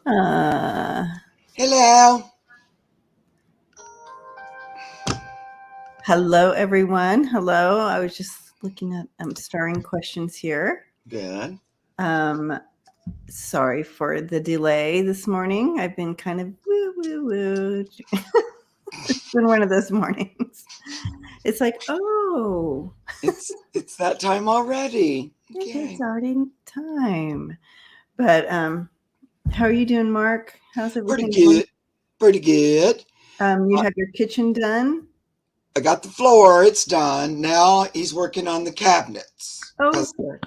uh, Hello. Hello, everyone. Hello. I was just looking at starring questions here. Good. Um, Sorry for the delay this morning. I've been kind of woo woo woo. It's been one of those mornings. It's like, oh, It's that time already. it's Okay. already time. But how are you doing, Mark? How's Pretty everything going? good. Pretty good. You I, have your kitchen done? I got the floor. It's done. Now he's working on the cabinets Oh, because good.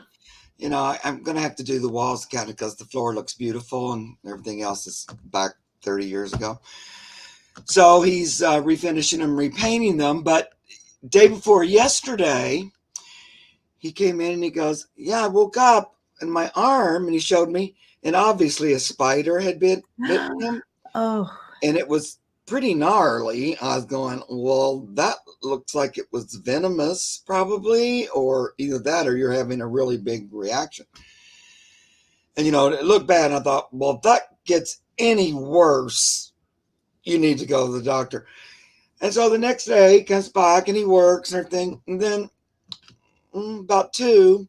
I'm gonna have to do the walls cabinet because the floor looks beautiful and everything else is back 30 years ago. So he's refinishing them, repainting them. But day before yesterday, he came in and he goes, "Yeah, I woke up and my arm," and he showed me, and obviously a spider had bitten him, Oh, and it was pretty gnarly. I was going, "Well, that looks like it was venomous, probably, or either that or you're having a really big reaction." And it looked bad. And I thought, well, if that gets any worse, you need to go to the doctor. And so the next day he comes back and he works and everything. And then about 2,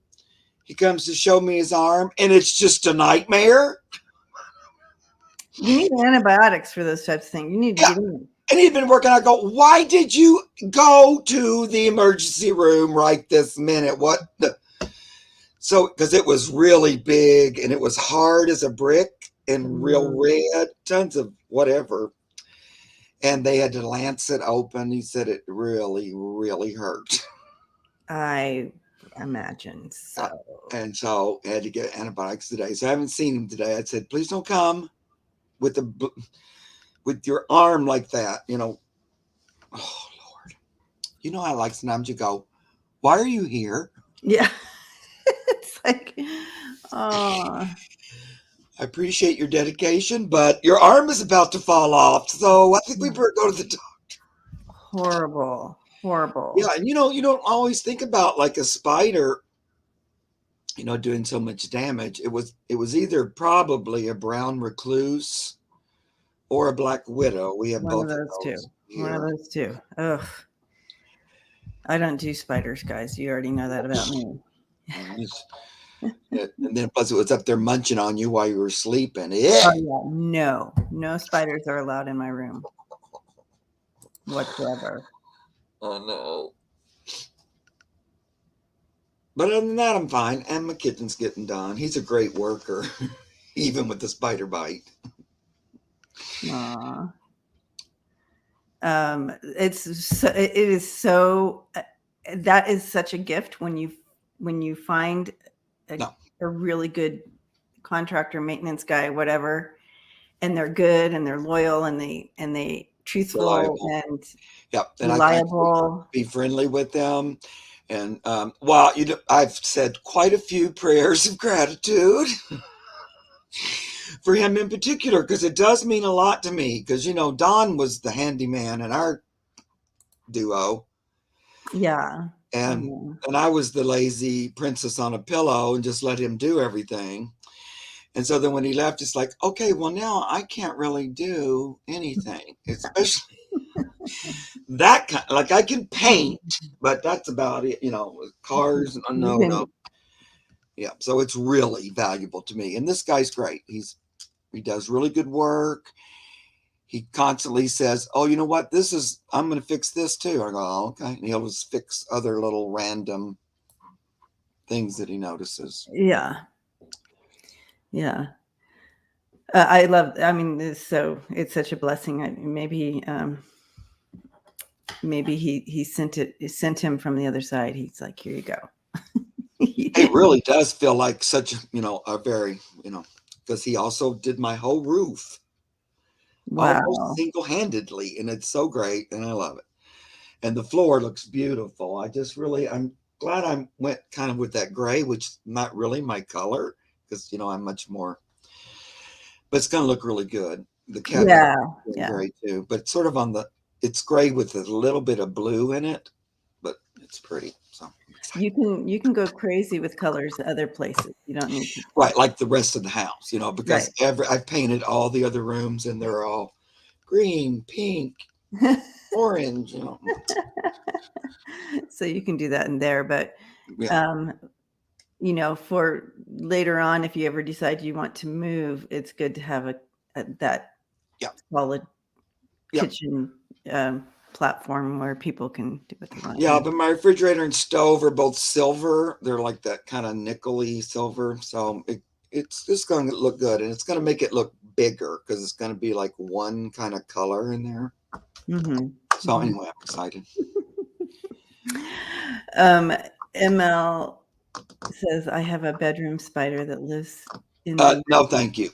he comes to show me his arm, and it's just a nightmare. you need antibiotics for those types of things. You need to Yeah. get in. And he'd been working. I go, "Why did you go to the emergency room right this minute? What the?" So, because it was really big and it was hard as a brick and real red, tons of whatever. And they had to lance it open. He said it really, really hurt. I imagine so. And so I had to get antibiotics today. So I haven't seen him today. I said, "Please don't come with with your arm like that." Oh Lord. How like sometimes you go, "Why are you here?" Yeah. It's like, oh, I appreciate your dedication, but your arm is about to fall off. So I think we better go to the doctor. horrible, Yeah, horrible. and you don't always think about like a spider, doing so much damage. It was either probably a brown recluse or a black widow. We have One of both of those two. those One of here. those two. Ugh. I don't do spiders, guys. You already know that about me. And then plus it was up there munching on you while you were sleeping. Yeah. Oh yeah, no, no spiders are allowed in my room whatsoever. I know. But other than that, I'm fine. And my kitchen's getting done. He's a great worker, even with the spider bite. Aw. It is so that is such a gift when you find a, No, a really good contractor, maintenance guy, whatever, and they're good and they're loyal and they truthful reliable. and Yep. And I try to reliable. be friendly with them. And well, I've said quite a few prayers of gratitude for him in particular because it does mean a lot to me. Because Don was the handyman in our duo, Yeah. and Yeah. and I was the lazy princess on a pillow and just let him do everything. And so then when he left, it's like, okay, well now I can't really do anything, especially that kind. Like I can paint, but that's about it. Cars. You've No, no. been Yeah. So it's really valuable to me. And this guy's great. He does really good work. He constantly says, "Oh, you know what? I'm going to fix this too." I go, "Oh, okay." And he'll just fix other little random things that he notices. yeah. Yeah. I love I mean it's such a blessing. Maybe he sent him from the other side. He's like, here you go. It really does feel like such, a very, because he also did my whole roof almost Wow. single handedly. And it's so great. And I love it. And the floor looks beautiful. I'm glad I went kind of with that gray, which is not really my color because, I'm much more, but it's going to look really good. The cabinet Yeah. is Yeah. gray too, but it's gray with a little bit of blue in it, but it's pretty. So I'm You can go crazy with colors other places. You don't need to. Right, like the rest of the house, because Right. I've painted all the other rooms and they're all green, pink, orange, So you can do that in there, but Yeah. um, for later on, if you ever decide you want to move, it's good to have that Yeah. solid Yeah. kitchen platform where people can do what they want. Yeah, but my refrigerator and stove are both silver. They're like that kind of nickel-y silver. So it's just going to look good, and it's going to make it look bigger because it's going to be like one kind of color in there. Mm-hmm. So anyway, I'm excited. ML says, I have a bedroom spider that lives in my No, thank you.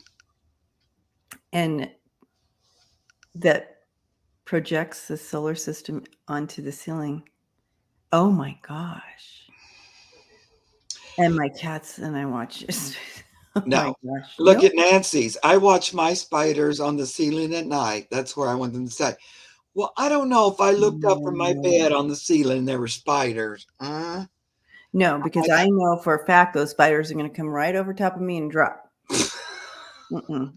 and that projects the solar system onto the ceiling. Oh my gosh. And my cats and I watch it. Oh my No. gosh. Look No. at Nancy's. I watch my spiders on the ceiling at night. That's where I want them to stay. Well, I don't know if I looked up from my No. bed on the ceiling and there were spiders. No, because I know for a fact those spiders are going to come right over top of me and drop. Mm-mm.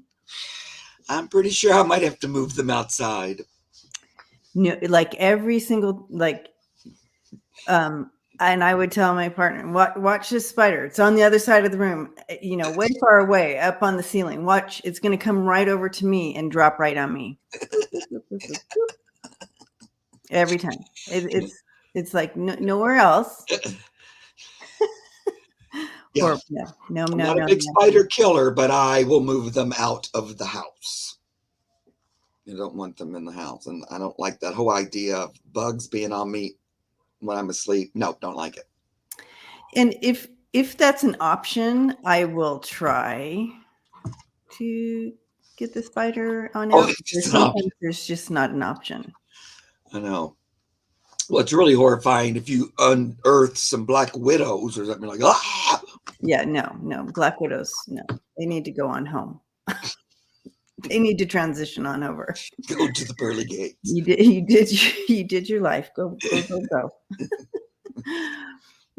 I'm pretty sure I might have to move them outside. No, like every single and I would tell my partner, watch this spider. It's on the other side of the room, way far away, up on the ceiling. Watch, it's going to come right over to me and drop right on me. Every time. It's like nowhere else. Yeah. Or no. I'm not a big spider killer, but I will move them out of the house. You don't want them in the house. And I don't like that whole idea of bugs being on me when I'm asleep. No, don't like it. And if that's an option, I will try to get the spider on out. Sometimes there's just not an option. I know. Well, it's really horrifying if you unearth some black widows or something like, ah! Yeah, no. Black widows, no. They need to go on home. They need to transition on over. Go to the pearly gates. You did your life. Go.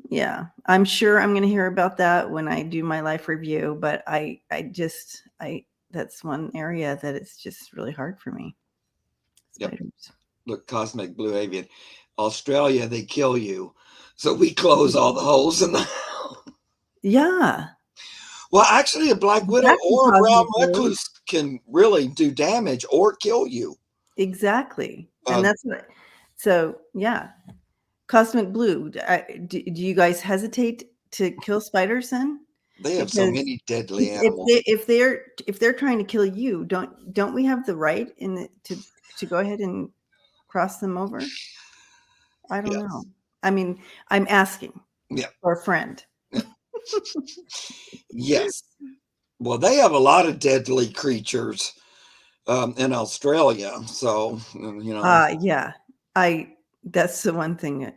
Yeah, I'm sure I'm going to hear about that when I do my life review, but I that's one area that it's just really hard for me. Spiders. Yep. Look, Cosmic Blue Avian. Australia, they kill you. So we close all the holes in the house. Yeah. Well, actually, a black widow or a brown recluse can really do damage or kill you. Exactly. And that's what. So, yeah. Cosmic Blue, do you guys hesitate to kill spiders then? They have so many deadly animals. If they're trying to kill you, don't we have the right to go ahead and cross them over? I don't know. I mean, I'm asking for a friend. Yeah. Yes. Well, they have a lot of deadly creatures in Australia. So, yeah. That's the one thing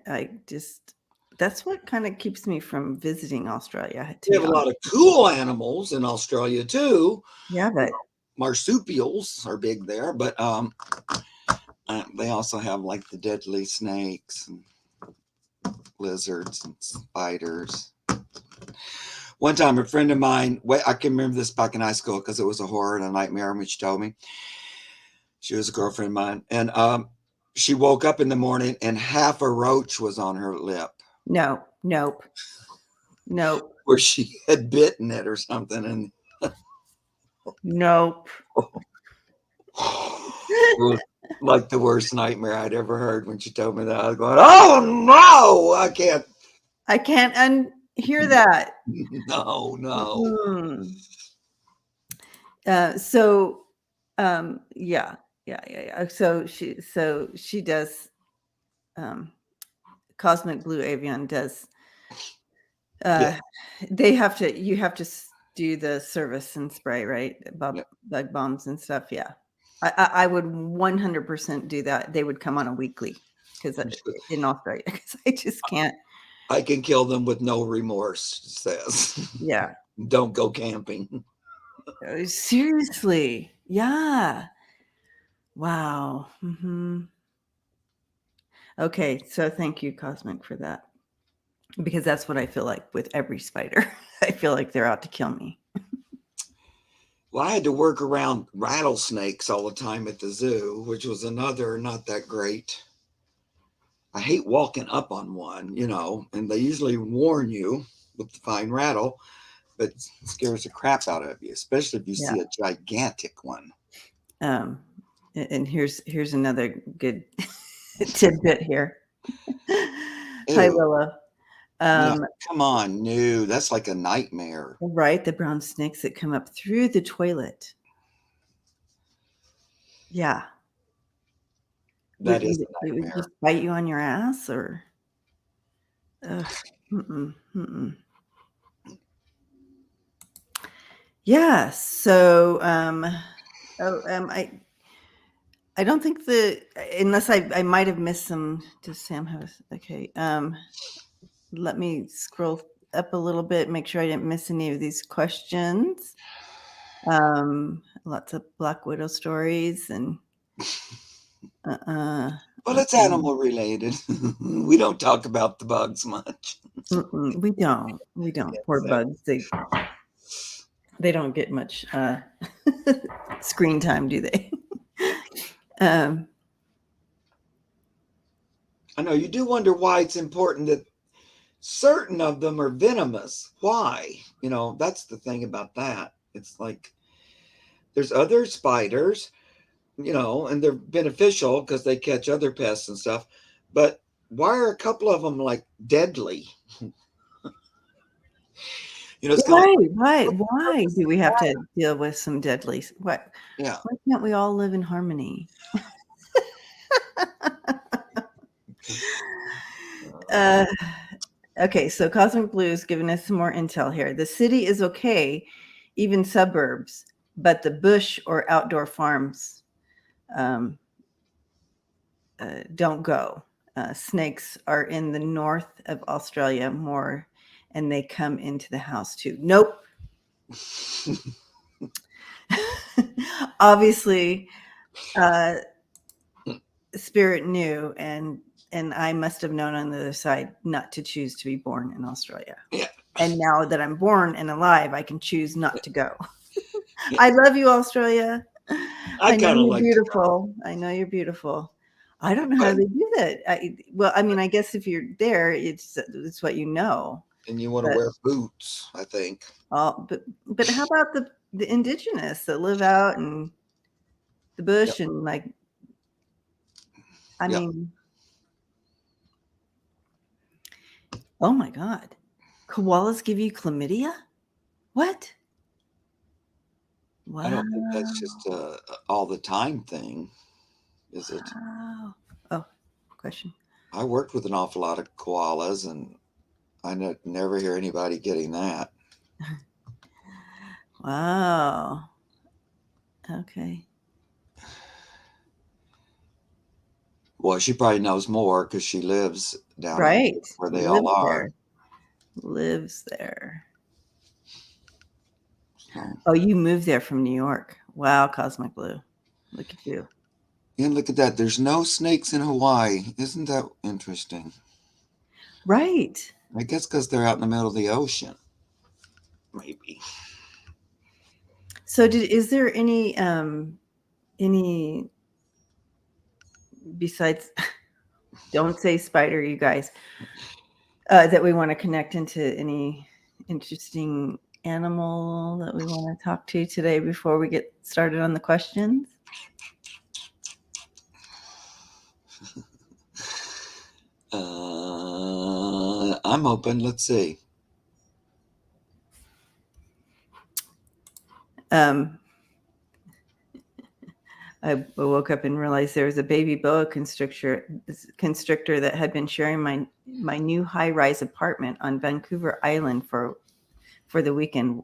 that's what kind of keeps me from visiting Australia. They have a lot of cool animals in Australia too. Yeah, but marsupials are big there, but they also have like the deadly snakes and lizards and spiders. One time, a friend of mine, I can remember this back in high school because it was a horror and a nightmare when she told me. She was a girlfriend of mine, and she woke up in the morning and half a roach was on her lip. Nope. Where she had bitten it or something, and nope. It was like the worst nightmare I'd ever heard when she told me that. I was going, oh no, I can't unhear that. No. Yeah. So she does. Cosmic Blue Avian does. You have to do the service and spray, right? Bug bombs and stuff. Yeah. I would 100% do that. They would come on a weekly because in Australia, because I just can't. I can kill them with no remorse, it says. Yeah. Don't go camping. Seriously. Yeah. Wow. Mm-hmm. Okay. So thank you, Cosmic, for that. because that's what I feel like with every spider. I feel like they're out to kill me. Well, I had to work around rattlesnakes all the time at the zoo, which was another not that great. I hate walking up on one, and they usually warn you with the fine rattle, but it scares the crap out of you, especially if you Yeah. see a gigantic one. And here's another good tidbit here. Hi, Ew. Willow. Yeah, come on, no, that's like a nightmare. Right, the brown snakes that come up through the toilet. Yeah. That is a It would nightmare. just bite you on your ass, or ugh, mm-mm, mm-mm. Yeah. So, I don't think unless I might have missed some. Does Sam have? Okay. Let me scroll up a little bit, make sure I didn't miss any of these questions. Lots of Black Widow stories and Well, it's animal related. We don't talk about the bugs much. we don't. Poor bugs. They don't get much screen time, do they? I know you do wonder why it's important that certain of them are venomous. Why? That's the thing about that. It's like there's other spiders, and they're beneficial because they catch other pests and stuff. But why are a couple of them like deadly? It's kind of like, Why do we have to deal with some deadly? What? yeah. Why can't we all live in harmony? Okay, so Cosmic Blue is giving us some more intel here. The city is okay, even suburbs, but the bush or outdoor farms don't go. Snakes are in the north of Australia more, and they come into the house too. Nope. Obviously, Spirit knew, and I must have known on the other side not to choose to be born in Australia. Yeah. And now that I'm born and alive, I can choose not to go. I love you, Australia. I know kind of you're like beautiful. I know you're beautiful. I don't know how they do that. I guess if you're there, it's what you know. and you want to wear boots, I think. But how about the indigenous that live out in the bush and I mean, oh my God, koalas give you chlamydia? What? Wow. I don't think that's just a all the time thing, is it? Wow. Oh, question. I worked with an awful lot of koalas, and I never hear anybody getting that. Wow. Okay. Well, she probably knows more because she lives down Right. where they all are. Lives there. So. Oh, you moved there from New York. Wow, Cosmic Blue. Look at you. And look at that. There's no snakes in Hawaii. Isn't that interesting? Right. I guess because they're out in the middle of the ocean. Maybe. So is there any besides don't say spider, you guys, that we want to connect into any interesting animal that we want to talk to today before we get started on the questions? I'm open. Let's see. I woke up and realized there was a baby boa constrictor that had been sharing my new high-rise apartment on Vancouver Island for the weekend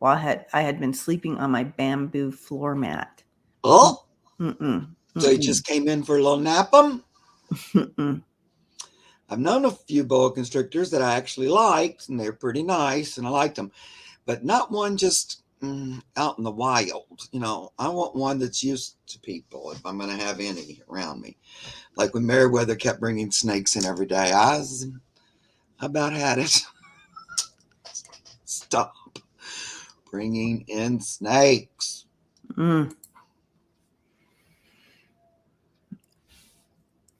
while I had been sleeping on my bamboo floor mat. Oh, Mm-mm. so he just came in for a little nap 'em? Mm-mm. I've known a few boa constrictors that I actually liked, and they're pretty nice, and I liked them, but not one just out in the wild. I want one that's used to people if I'm going to have any around me. Like when Meriwether kept bringing snakes in every day, I was I about had it. Stop bringing in snakes. Mm,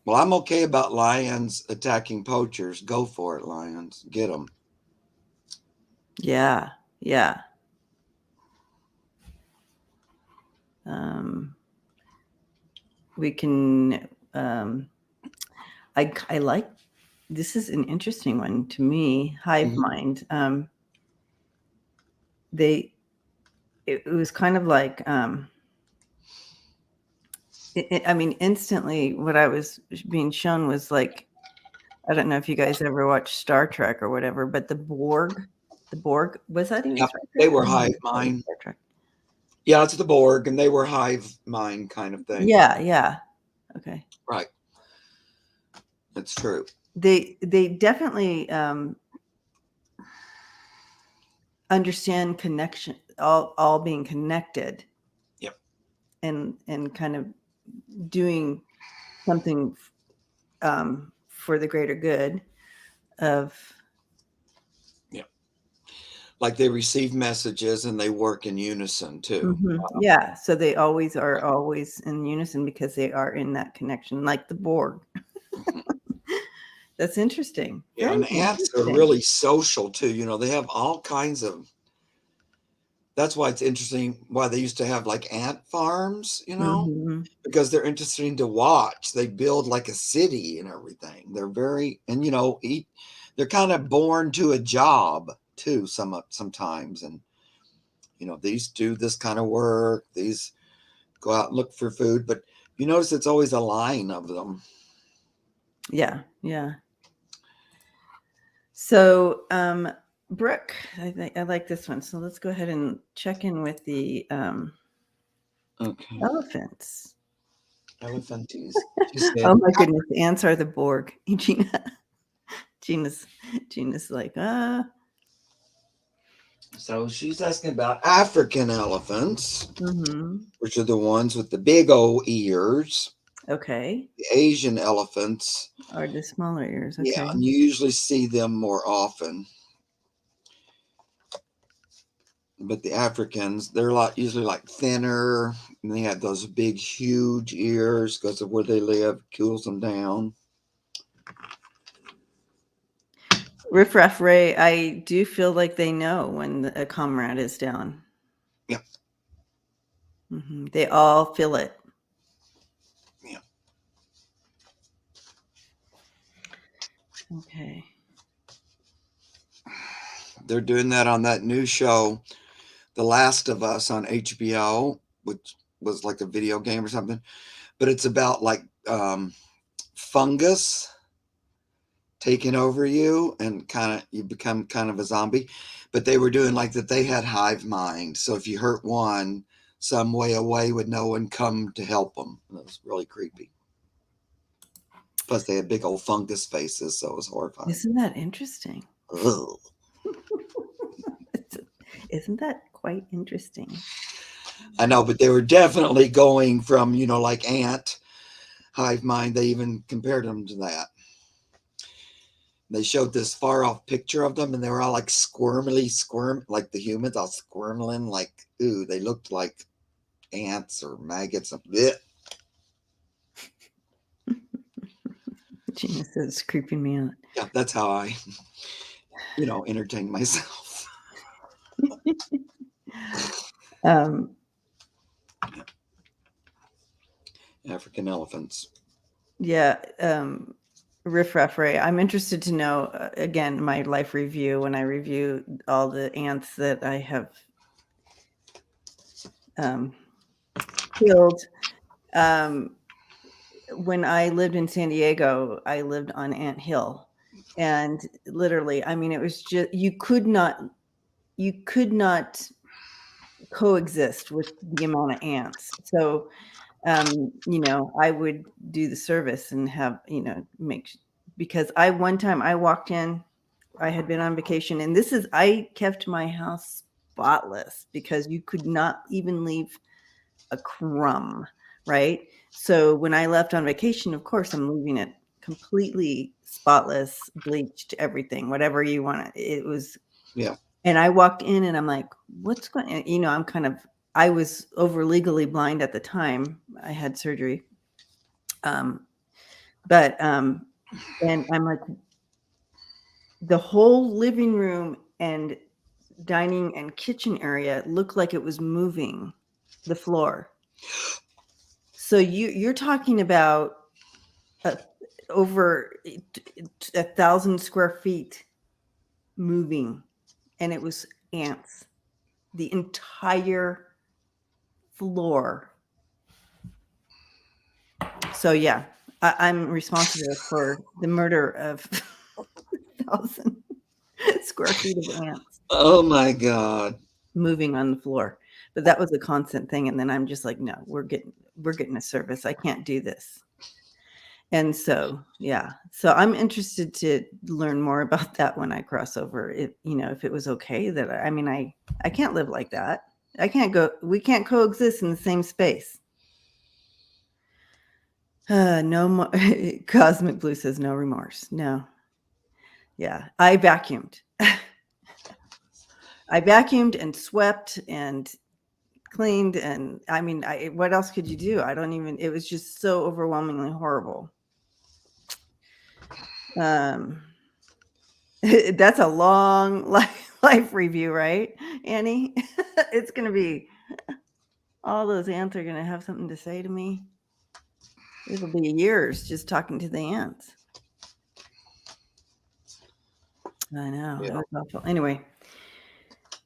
Well, I'm okay about lions attacking poachers. Go for it, lions. Get them. yeah, yeah. Um, we can. I like. This is an interesting one to me. Hive Mhm. mind. They. It was kind of like. I mean, instantly, what I was being shown was like, I don't know if you guys ever watched Star Trek or whatever, but the Borg, was that even Yep, Star they Trek? I were don't know if hive that was mind. Star Trek. Yeah, it's the Borg, and they were hive mind kind of thing. Yeah, yeah. Okay. Right. It's true. They definitely understand connection, all being connected, Yep. and kind of doing something for the greater good of. Yep. Like they receive messages and they work in unison too. Yeah, so they always are always in unison because they are in that connection, like the Borg. Mhm. That's interesting. Yeah, Very and ants are interesting. really social too. They have all kinds of. That's why it's interesting why they used to have like ant farms, Mhm. because they're interesting to watch. They build like a city and everything. They're very, and they're kind of born to a job too. Sometimes, and these do this kind of work. These go out and look for food, but you notice it's always a line of them. Yeah, yeah. So, Brooke, I like this one. So let's go ahead and check in with the Okay, elephants. elephantes. She said, Oh my goodness, the ants are the Borg. Gina's, Gina's like, so she's asking about African elephants, mm-hmm. which are the ones with the big old ears. Okay. The Asian elephants, Or the smaller ears. yeah, Okay. and you usually see them more often. But the Africans, they're usually like thinner, and they have those big, huge ears because of where they live, cools them down. Riff Raff Ray, I do feel like they know when a comrade is down. Yeah, They all feel it. yeah. Okay. They're doing that on that new show, The Last of Us on HBO, which was like a video game or something. But it's about like fungus taking over you and you become kind of a zombie. But they were doing like that, they had hive mind. So if you hurt one, some way away would know and come to help them. It was really creepy. Plus, they had big old fungus faces, so it was horrifying. Isn't that interesting? Ugh. Isn't that quite interesting? I know, but they were definitely going from, like ant hive mind. They even compared them to that. They showed this far off picture of them, and they were all like like the humans, all squirming, like, ooh, they looked like ants or maggots. Blech. Gina says it's creeping me out. Yeah, that's how I, entertain myself. Um, African elephants. yeah, Riff Raff Ray. I'm interested to know again my life review when I review all the ants that I have killed. When I lived in San Diego, I lived on Ant Hill, and literally, I mean, it was just you could not coexist with the amount of ants. So, I would do the service and have, because one time I walked in, I had been on vacation, and I kept my house spotless because you could not even leave a crumb, right? So when I left on vacation, of course, I'm leaving it completely spotless, bleached, everything, whatever you want. It was, Yeah. and I walked in and I'm like, what's going on? You know, I was over legally blind at the time. I had surgery. But and I'm like, the whole living room and dining and kitchen area looked like it was moving the floor. So you're talking about over 1,000 square feet moving, and it was ants. The entire floor. So yeah, I'm responsible for the murder of 1,000 square feet of ants Oh my God. moving on the floor. But that was a constant thing. And then I'm just like, no, we're getting a service. I can't do this. And so, yeah. So I'm interested to learn more about that when I cross over. If if it was okay that I can't live like that. We can't coexist in the same space. No more. Cosmic Blue says no remorse. No. Yeah. I vacuumed. I vacuumed and swept and cleaned, and what else could you do? It was just so overwhelmingly horrible. That's a long life review, right, Annie? It's gonna be, all those ants are gonna have something to say to me. It'll be years just talking to the ants. I know. Yeah. It was awful. Anyway,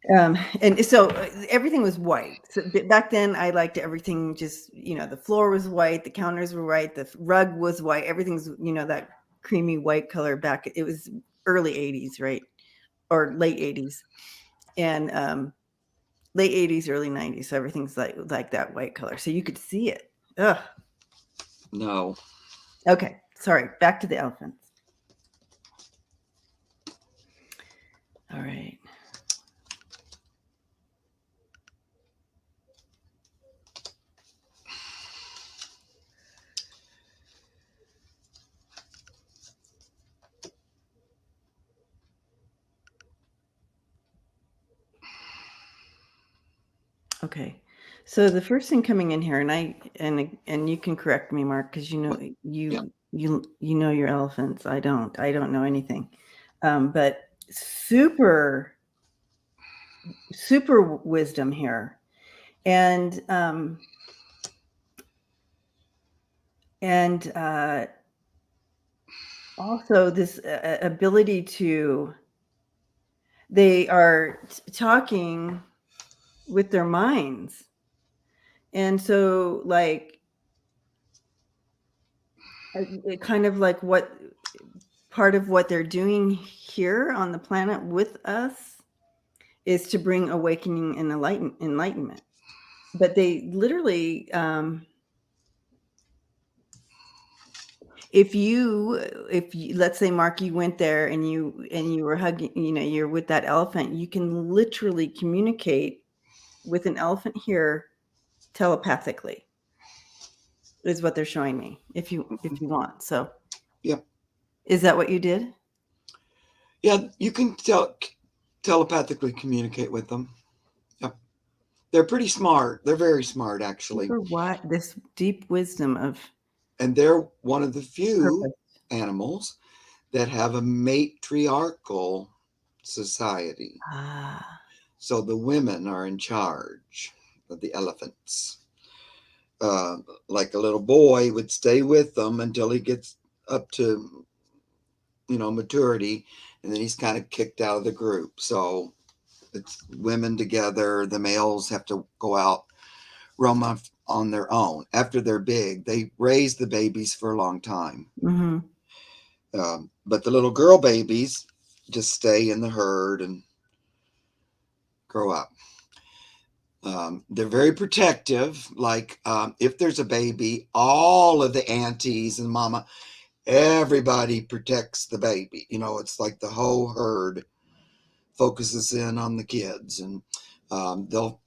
and so everything was white. So back then, I liked everything. Just the floor was white, the counters were white, the rug was white. Everything's that creamy white color. Back, it was early '80s, right, or late '80s, and late '80s, early '90s. So everything's like that white color, so you could see it. Ugh. No. Okay, sorry. Back to the elephants. All right. Okay. So the first thing coming in here, and you can correct me, Mark, because Yeah. you know your elephants. I don't know anything. But super wisdom here. And also this ability to, they are talking with their minds. And so kind of like what part of what they're doing here on the planet with us is to bring awakening and enlightenment. But they literally, if you let's say, Mark, you went there and you were hugging, you're with that elephant, you can literally communicate with an elephant here telepathically, is what they're showing me, if you want. So Yeah. is that what you did? Yeah. You can telepathically communicate with them. Yep. They're pretty smart. They're very smart, actually. For what? This deep wisdom of And they're one of the few purpose. animals that have a matriarchal society. Ah. So the women are in charge of the elephants. Like a little boy would stay with them until he gets up to, maturity, and then he's kind of kicked out of the group. So it's women together. The males have to go out, roam on their own. After they're big, they raise the babies for a long time. Mm-hmm. But the little girl babies just stay in the herd and grow up. They're very protective. Like if there's a baby, all of the aunties and mama, everybody protects the baby. It's like the whole herd focuses in on the kids, and they'll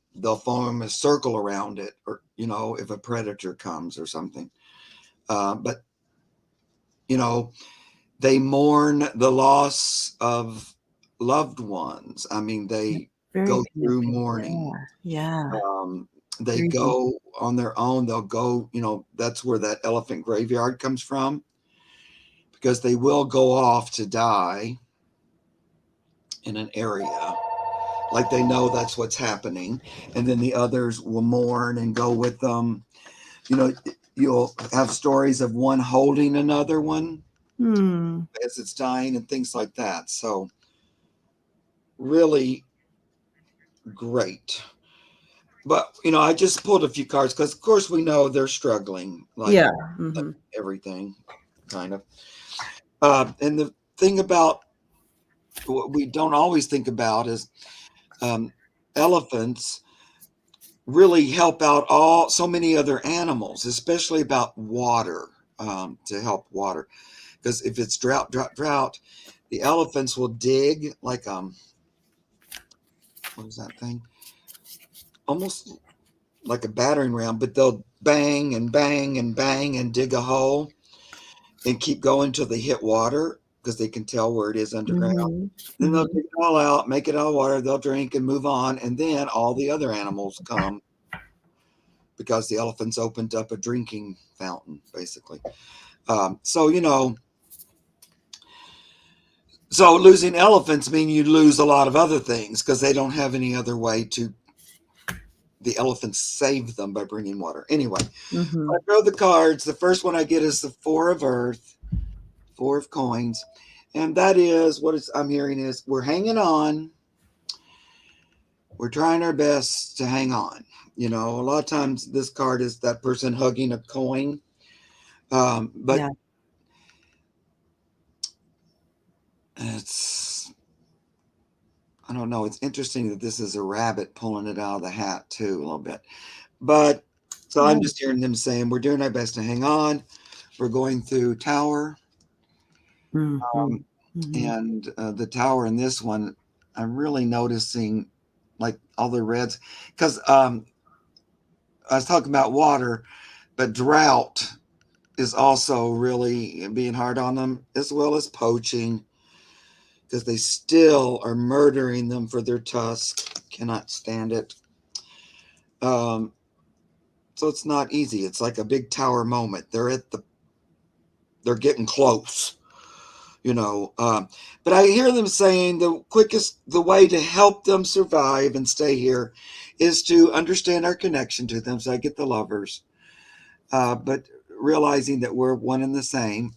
form a circle around it, or if a predator comes or something. But you know, they mourn the loss of loved ones. I mean, they Very go through beautiful. mourning. Yeah. They Grieving. go on their own. They'll go, that's where that elephant graveyard comes from, because they will go off to die in an area. Like they know that's what's happening. And then the others will mourn and go with them. You'll have stories of one holding another one as it's dying and things like that. So, really great. But, I just pulled a few cards because, of course, we know they're struggling, like Yeah. Mm-hmm. everything, kind of. And the thing about what we don't always think about is elephants really help out so many other animals, especially about water, to help water. Because if it's drought, the elephants will dig like what is that thing? Almost like a battering ram, but they'll bang and bang and bang and dig a hole and keep going till they hit water, because they can tell where it is underground. Mm-hmm. Then they'll Mm-hmm. dig it all out, make it all water, they'll drink and move on, and then all the other animals come because the elephants opened up a drinking fountain, basically. So, so losing elephants mean you lose a lot of other things because they don't have any other way to. The elephants save them by bringing water. Anyway, Mm-hmm. I throw the cards. The first one I get is the Four of Earth, Four of Coins, and that is I'm hearing is we're hanging on. We're trying our best to hang on. A lot of times this card is that person hugging a coin, but Yeah. I don't know. It's interesting that this is a rabbit pulling it out of the hat too, a little bit. But so I'm just hearing them saying we're doing our best to hang on. We're going through Tower, Mm-hmm. Mm-hmm. and the Tower in this one, I'm really noticing like all the reds, because I was talking about water, but drought is also really being hard on them, as well as poaching, because they still are murdering them for their tusk. Cannot stand it. So it's not easy. It's like a big tower moment. They're getting close, but I hear them saying the way to help them survive and stay here is to understand our connection to them. So I get the lovers, but realizing that we're one and the same.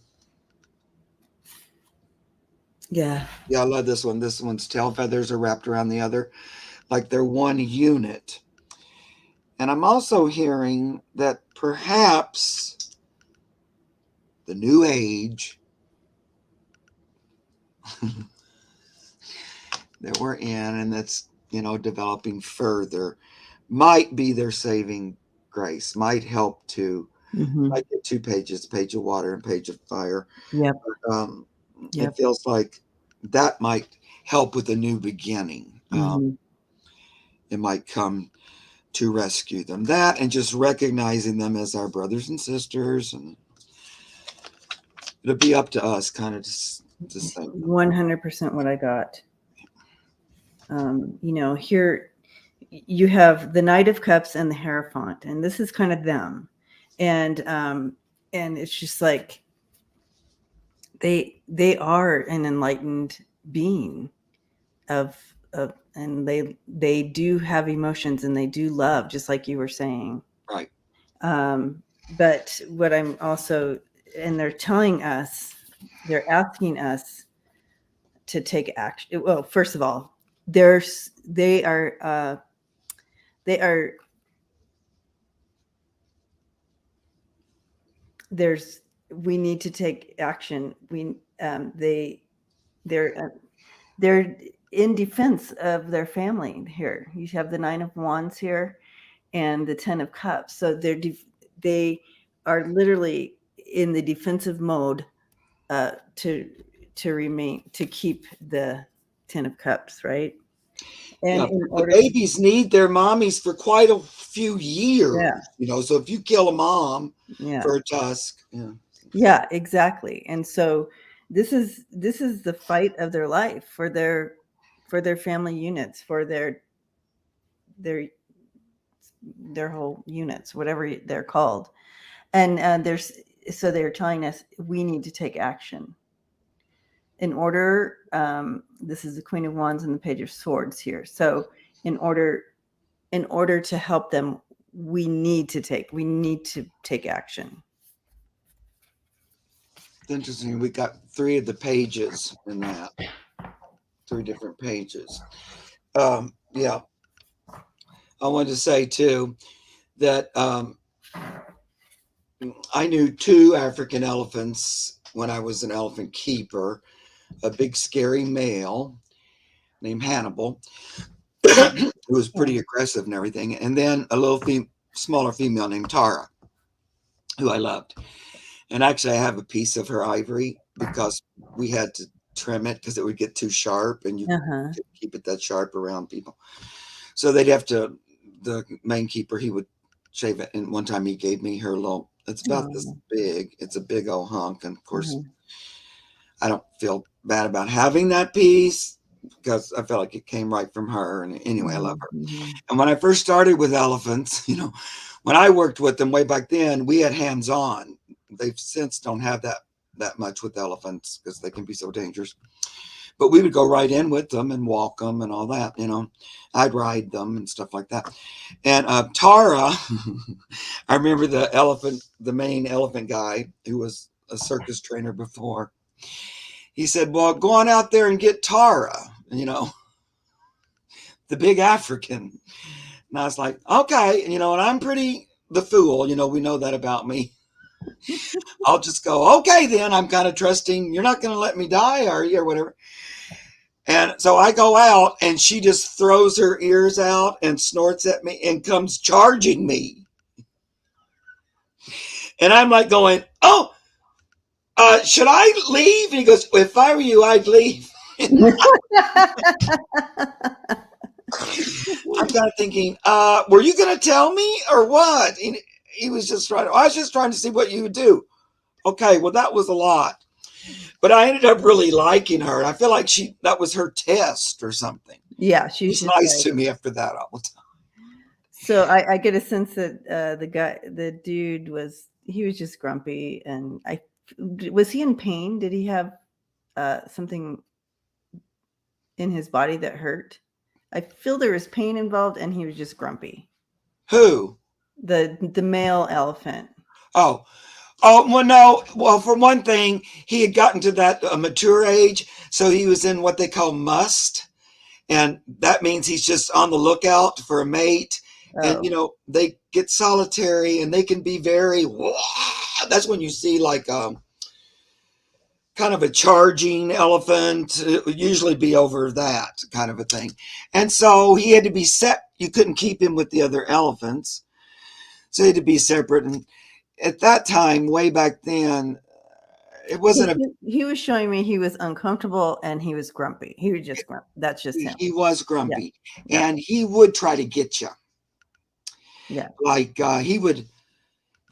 Yeah. Yeah, I love this one. This one's tail feathers are wrapped around the other, like they're one unit. And I'm also hearing that perhaps the new age that we're in, and that's, developing further, might be their saving grace, might help to, Mm-hmm. might get 2 pages, page of water and page of fire. Yep. Um, Yep. it feels like that might help with a new beginning. Mm-hmm. It might come to rescue them. That, and just recognizing them as our brothers and sisters, and it'll be up to us kind of to say 100% what I got. Here you have the Knight of Cups and the Hierophant, and this is kind of them, and it's just like they are an enlightened being of and they do have emotions and they do love, just like you were saying. right. But what I'm also, and they're telling us, they're asking us to take action. Well, first of all, they are there's we need to take action. They're in defense of their family here. You have the Nine of Wands here and the Ten of Cups. So they are literally in the defensive mode, to keep the Ten of Cups, right? And Yeah, in the order, babies need their mommies for quite a few years, yeah, So if you kill a mom yeah, for a tusk, yeah. Yeah, exactly. And so this is the fight of their life for their family units, for their their whole units, whatever they're called. And there's so they're telling us we need to take action in order. This is the Queen of Wands and the Page of Swords here. So in order in order to help them, we need to take action. It's interesting. We got three of the pages in that, three different pages. Yeah, I wanted to say too that I knew two African elephants when I was an elephant keeper. A big scary male named Hannibal, who was pretty aggressive and everything, and then a little smaller female named Tara, who I loved. And actually, I have a piece of her ivory because we had to trim it because it would get too sharp, and you Uh-huh. could keep it that sharp around people. So they'd have to, the main keeper, he would shave it. And one time he gave me her little, it's about this Oh. big, it's a big old hunk. And of course, Mhm. I don't feel bad about having that piece because I felt like it came right from her. And anyway, I love her. Mhm. And when I first started with elephants, when I worked with them way back then, we had hands on. They've since don't have that much with elephants because they can be so dangerous. But we would go right in with them and walk them and all that. I'd ride them and stuff like that. And Tara, I remember the main elephant guy who was a circus trainer before. He said, "Well, go on out there and get Tara, the big African." And I was like, "Okay," and I'm pretty the fool, we know that about me. I'll just go, "Okay, then I'm kind of trusting you're not going to let me die, are you?" or whatever. And so I go out and she just throws her ears out and snorts at me and comes charging me. And I'm like going, "Oh, should I leave?" And he goes, "If I were you, I'd leave." I'm kind of thinking, were you going to tell me or what? And he was just trying. I was just trying to see what you would do. Okay, well, that was a lot. But I ended up really liking her. And I feel like that was her test or something. Yeah, She she's was just nice like, to me after that all the time. so I get a sense that the dude he was just grumpy, and was he in pain? Did he have something in his body that hurt? I feel there was pain involved, and he was just grumpy. Who? The male elephant. Oh, oh, well, no. Well, for one thing, he had gotten to that mature age, so he was in what they call must, and that means he's just on the lookout for a mate. And Oh, they get solitary, and they can be very. That's when you see like kind of a charging elephant. It would usually be over that kind of a thing, and so he had to be set. You couldn't keep him with the other elephants, so he had to be separate. And at that time, way back then, it wasn't a he was showing me he was uncomfortable and he was grumpy. He was just grumpy. That's just him. he was Yeah, grumpy, yeah, and he would try to get you. yeah. Like he would,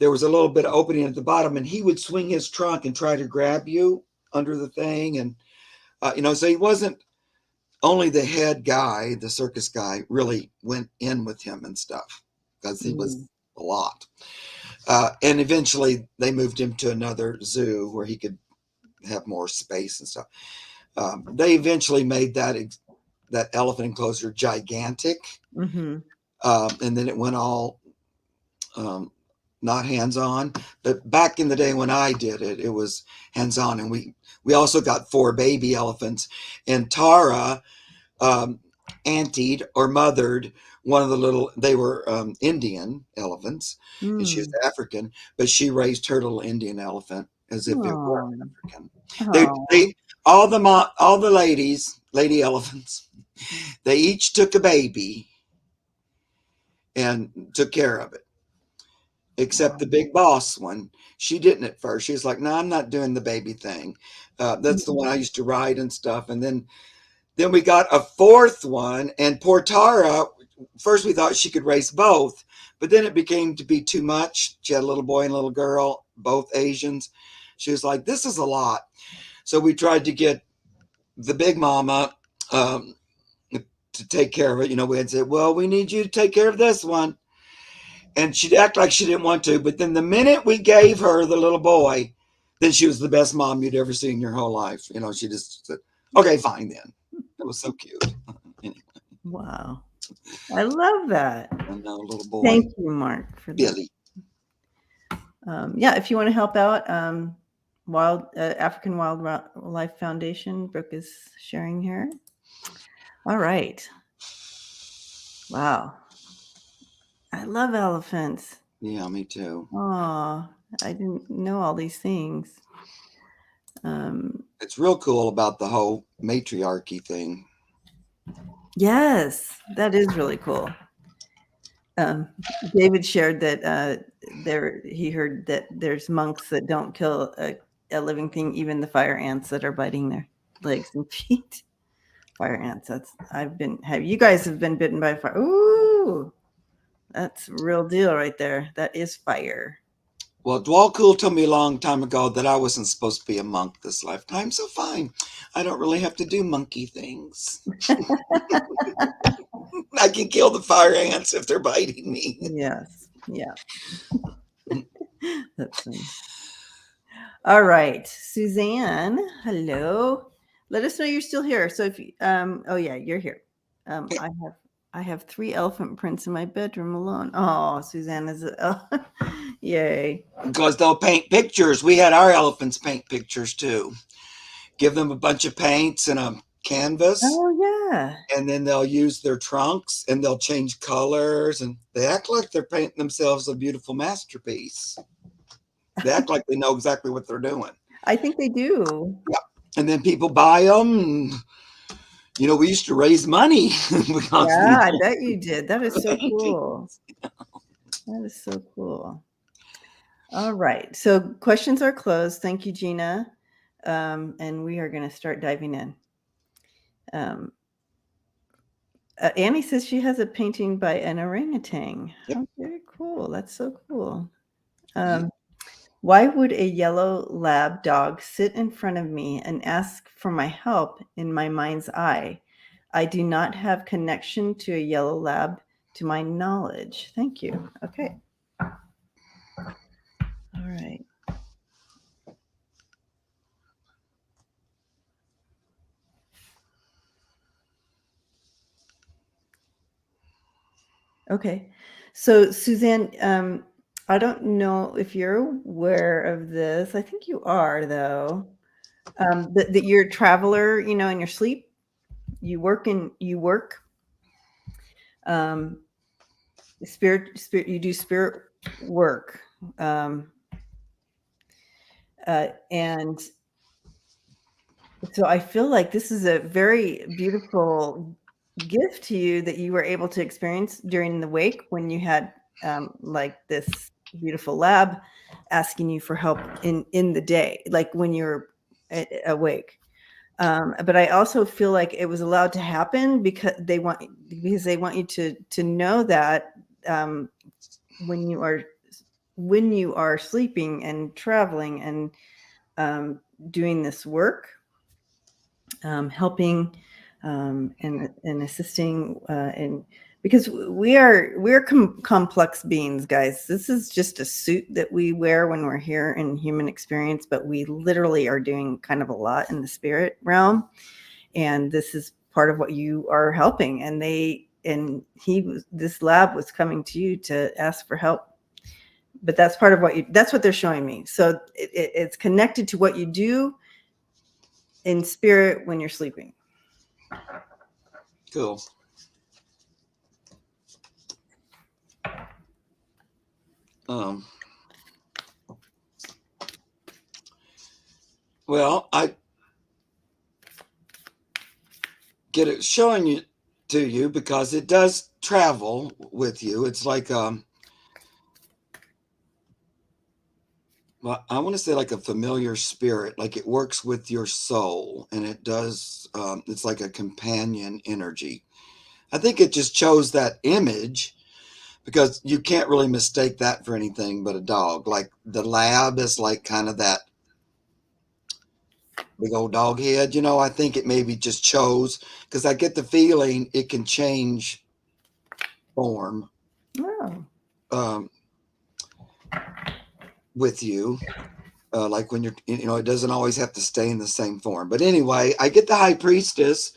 there was a little bit of opening at the bottom, and he would swing his trunk and try to grab you under the thing, and so he wasn't only the head guy, the circus guy, really went in with him and stuff because he was Mm. a lot. And eventually, they moved him to another zoo where he could have more space and stuff. They eventually made that elephant enclosure gigantic, Mm-hmm. and then it went all not hands on. But back in the day when I did it, it was hands on, and we also got 4 baby elephants, and Tara antied or mothered one of the little. They were Indian elephants, and she was Mm. African, but she raised her little Indian elephant as if it were Oh, African. oh. They all the lady elephants, they each took a baby and took care of it, except the big boss one. She didn't at first. She was like, "No, I'm not doing the baby thing." That's the one I used to ride and stuff. And then we got a 4th one, and poor Tara. First, we thought she could raise both, but then it became to be too much. She had a little boy and a little girl, both Asians. She was like, this is a lot. So we tried to get the big mama to take care of it. We had said, well, we need you to take care of this one. And she'd act like she didn't want to. But then the minute we gave her the little boy, then she was the best mom you'd ever seen in your whole life. She just said, okay, fine then. It was so cute. Anyway. Wow. I love that. And a little boy. Thank you, Mark, for that. Billy. Yeah, if you want to help out, African Wildlife Foundation, Brooke is sharing here. All right. Wow. I love elephants. Yeah, me too. Oh, I didn't know all these things. It's real cool about the whole matriarchy thing. Yes, that is really cool. David shared that he heard that there's monks that don't kill a living thing, even the fire ants that are biting their legs and feet. Fire ants. You guys have been bitten by fire? Ooh, that's real deal right there. That is fire. Well, Dwalkul told me a long time ago that I wasn't supposed to be a monk this lifetime, so fine. I don't really have to do monkey things. I can kill the fire ants if they're biting me. Yes. Yeah. That's funny. All right. Suzanne, hello. Let us know you're still here. So if oh yeah, you're here. I have 3 elephant prints in my bedroom alone. Oh, Suzanne is yay. Because they'll paint pictures. We had our elephants paint pictures too. Give them a bunch of paints and a canvas. Oh yeah. And then they'll use their trunks and they'll change colors and they act like they're painting themselves a beautiful masterpiece. They act like they know exactly what they're doing. I think they do. Yeah. And then people buy them. And, we used to raise money. Yeah, I bet you did. That is so cool. That is so cool. All right. So questions are closed. Thank you, Gina. And we are going to start diving in. Annie says she has a painting by an orangutan. Yep. Oh, very cool. That's so cool. Why would a yellow lab dog sit in front of me and ask for my help in my mind's eye? I do not have connection to a yellow lab to my knowledge. Thank you. Okay. All right. Okay. So Suzanne, I don't know if you're aware of this. I think you are, though. That you're a traveler, in your sleep. You work. Spirit. You do spirit work, and so I feel like this is a very beautiful gift to you that you were able to experience during the wake when you had like this beautiful lab asking you for help in the day, like when you're awake. But I also feel like it was allowed to happen because they want you to know that when you are sleeping and traveling and doing this work, helping and assisting because we're complex beings, guys. This is just a suit that we wear when we're here in human experience, but we literally are doing kind of a lot in the spirit realm, and this is part of what you are helping. And this lab was coming to you to ask for help, but that's part of that's what they're showing me. So it's connected to what you do in spirit when you're sleeping. Cool. Well, I get it showing you to you because it does travel with you. It's like well, I want to say like a familiar spirit, like it works with your soul, and it does. It's like a companion energy. I think it just chose that image because you can't really mistake that for anything but a dog. Like the lab is like kind of that big old dog head. I think it maybe just chose, because I get the feeling it can change form Oh, um, with you. Like when it doesn't always have to stay in the same form. But anyway, I get the high priestess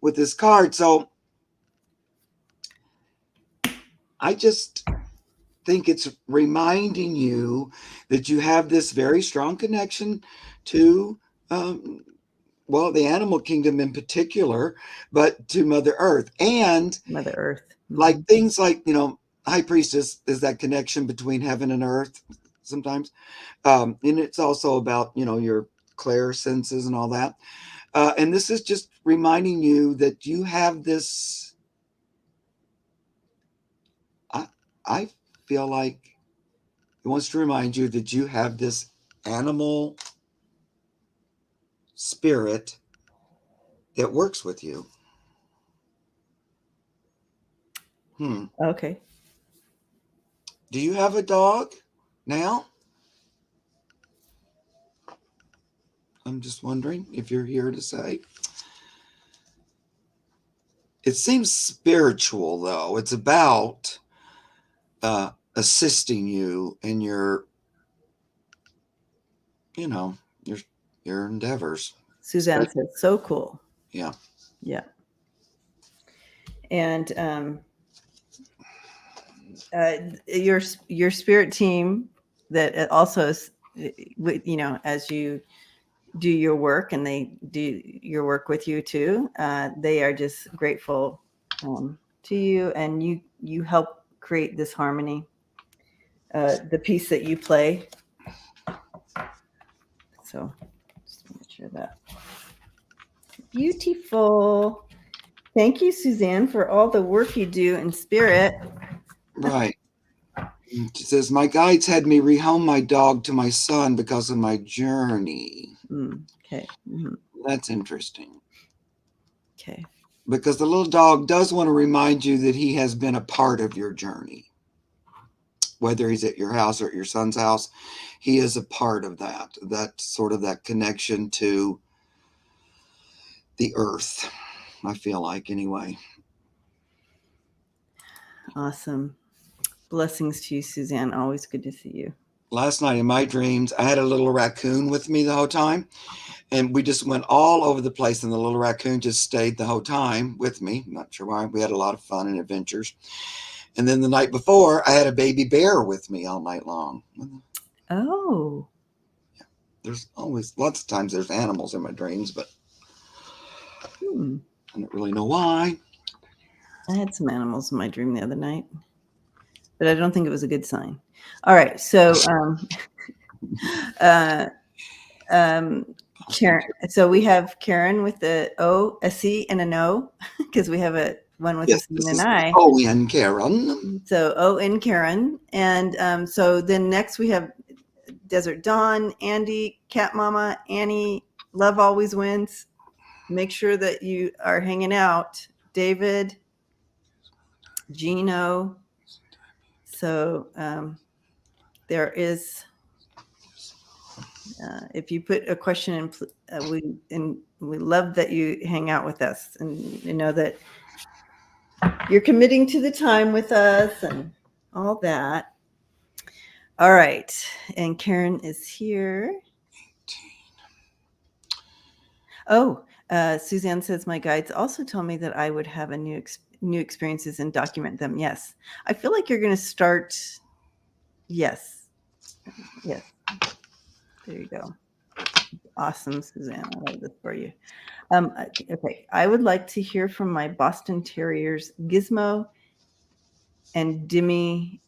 with this card. So I just think it's reminding you that you have this very strong connection to, um, well, the animal kingdom in particular, but to Mother Earth. And Mother Earth. like things like, high priestess is that connection between heaven and earth sometimes. And it's also about, your clair senses and all that. And this is just reminding you that you have this. I feel like it wants to remind you that you have this animal spirit that works with you. Okay. Do you have a dog now? I'm just wondering if you're here to say. It seems spiritual, though. It's about assisting you in your, your endeavors. Suzanne says, so cool. Yeah. Yeah. And your spirit team that also is, as you do your work and they do your work with you too, they are just grateful to you, and you help create this harmony, the piece that you play. So just make sure that beautiful. Thank you, Suzanne, for all the work you do in spirit. Right. She says, my guides had me rehome my dog to my son because of my journey. Okay. Mm-hmm. That's interesting. Okay. Because the little dog does want to remind you that he has been a part of your journey. Whether he's at your house or at your son's house, he is a part of that. That sort of that connection to the earth, I feel like, anyway. Awesome. Blessings to you, Suzanne. Always good to see you. Last night in my dreams, I had a little raccoon with me the whole time. And we just went all over the place, and the little raccoon just stayed the whole time with me. I'm not sure why. We had a lot of fun and adventures. And then the night before, I had a baby bear with me all night long. Oh. Yeah. There's always lots of times there's animals in my dreams, but I don't really know why. I had some animals in my dream the other night, but I don't think it was a good sign. All right. So, Karen. So we have Karen with the O, a C, and an O, because we have one with a C and an I. Oh, and Karen. So O and Karen, and so then next we have Desert Dawn, Andy, Cat Mama, Annie. Love always wins. Make sure that you are hanging out. David, Gino. So there is. If you put a question in, we love that you hang out with us, and you know that you're committing to the time with us and all that. All right, and Karen is here. Oh, Suzanne says my guides also told me that I would have a new experiences and document them. Yes, I feel like you're going to start. Yes, yes. There you go. Awesome, Suzanne. I love this for you. Okay, I would like to hear from my Boston Terriers, Gizmo and Dimmy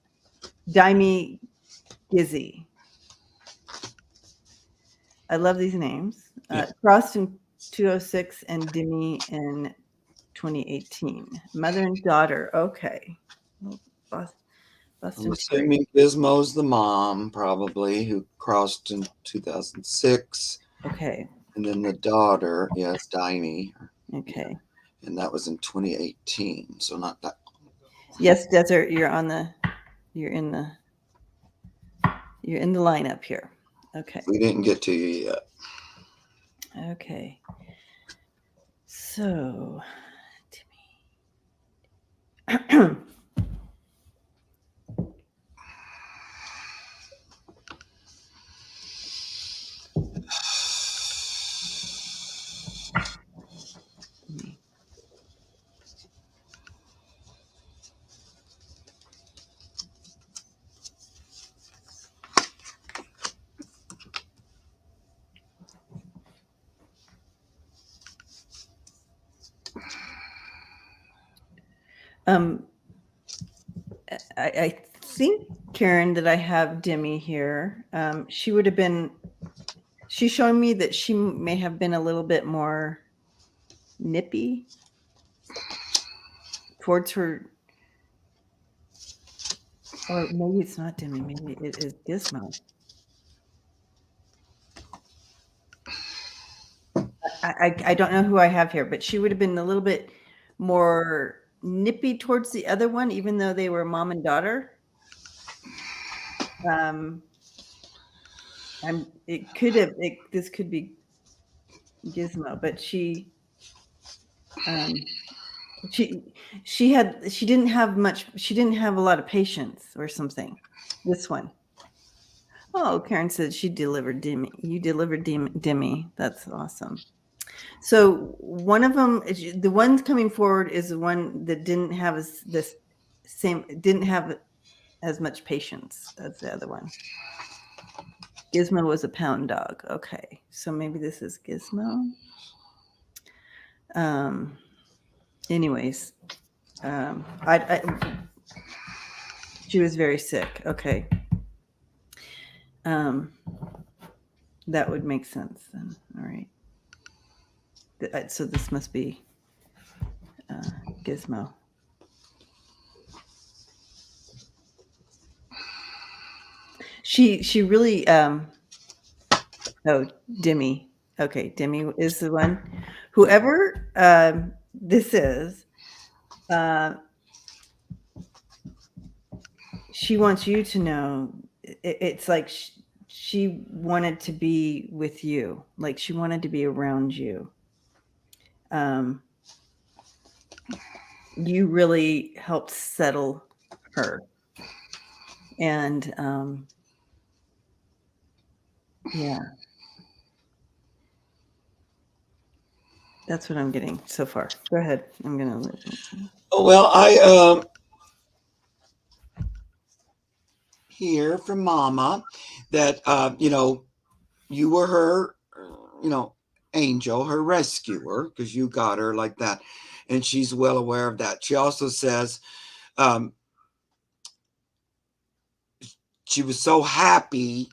Gizzy. I love these names. Crossed in 206 and Dimmy in 2018. Mother and daughter. Okay. Boston I'm assuming Gizmo's the mom, probably, who crossed in 2006. Okay. And then the daughter, yes, Diney. Okay. And that was in 2018, so not that long ago. Yes, Desert, you're in the lineup here. Okay. We didn't get to you yet. Okay. So, Timmy. Um, I think, Karen, that I have Demi here. She would have been. She's showing me that she may have been a little bit more nippy towards her. Or maybe it's not Demi. Maybe it is Gizmo. I don't know who I have here, but she would have been a little bit more nippy towards the other one, even though they were mom and daughter. It could have. This could be Gizmo, but she didn't have much. She didn't have a lot of patience or something. This one. Oh, Karen said she delivered Demi. You delivered Demi. That's awesome. So one of them, the one coming forward, is the one that didn't have didn't have as much patience as the other one. Gizmo was a pound dog. Okay, so maybe this is Gizmo. Anyways, she was very sick. Okay. That would make sense then. All right. So this must be Gizmo. She really Demi. Okay, Demi is the one. Whoever this is, she wants you to know. It's like she wanted to be with you, like she wanted to be around you. You really helped settle her, and yeah, that's what I'm getting so far. Go ahead. I'm gonna listen. Well, I hear from Mama that you were her, angel, her rescuer, because you got her like that, and she's well aware of that. She also says she was so happy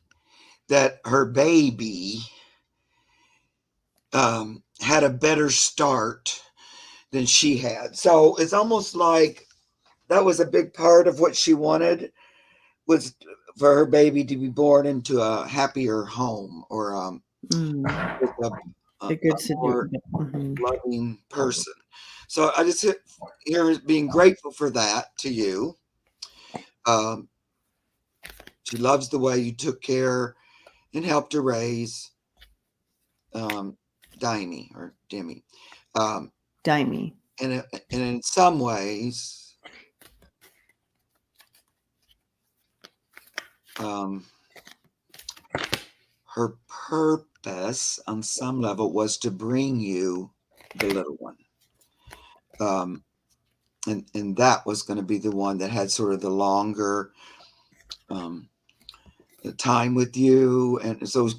that her baby had a better start than she had. So it's almost like that was a big part of what she wanted, was for her baby to be born into a happier home, or with a Good to more do. Mm-hmm. loving person. So I just here being grateful for that to you. Um, she loves the way you took care and helped her raise Dimi or Demi. Dimey. And in some ways, her purpose on some level was to bring you the little one. And that was going to be the one that had sort of the longer time with you. And so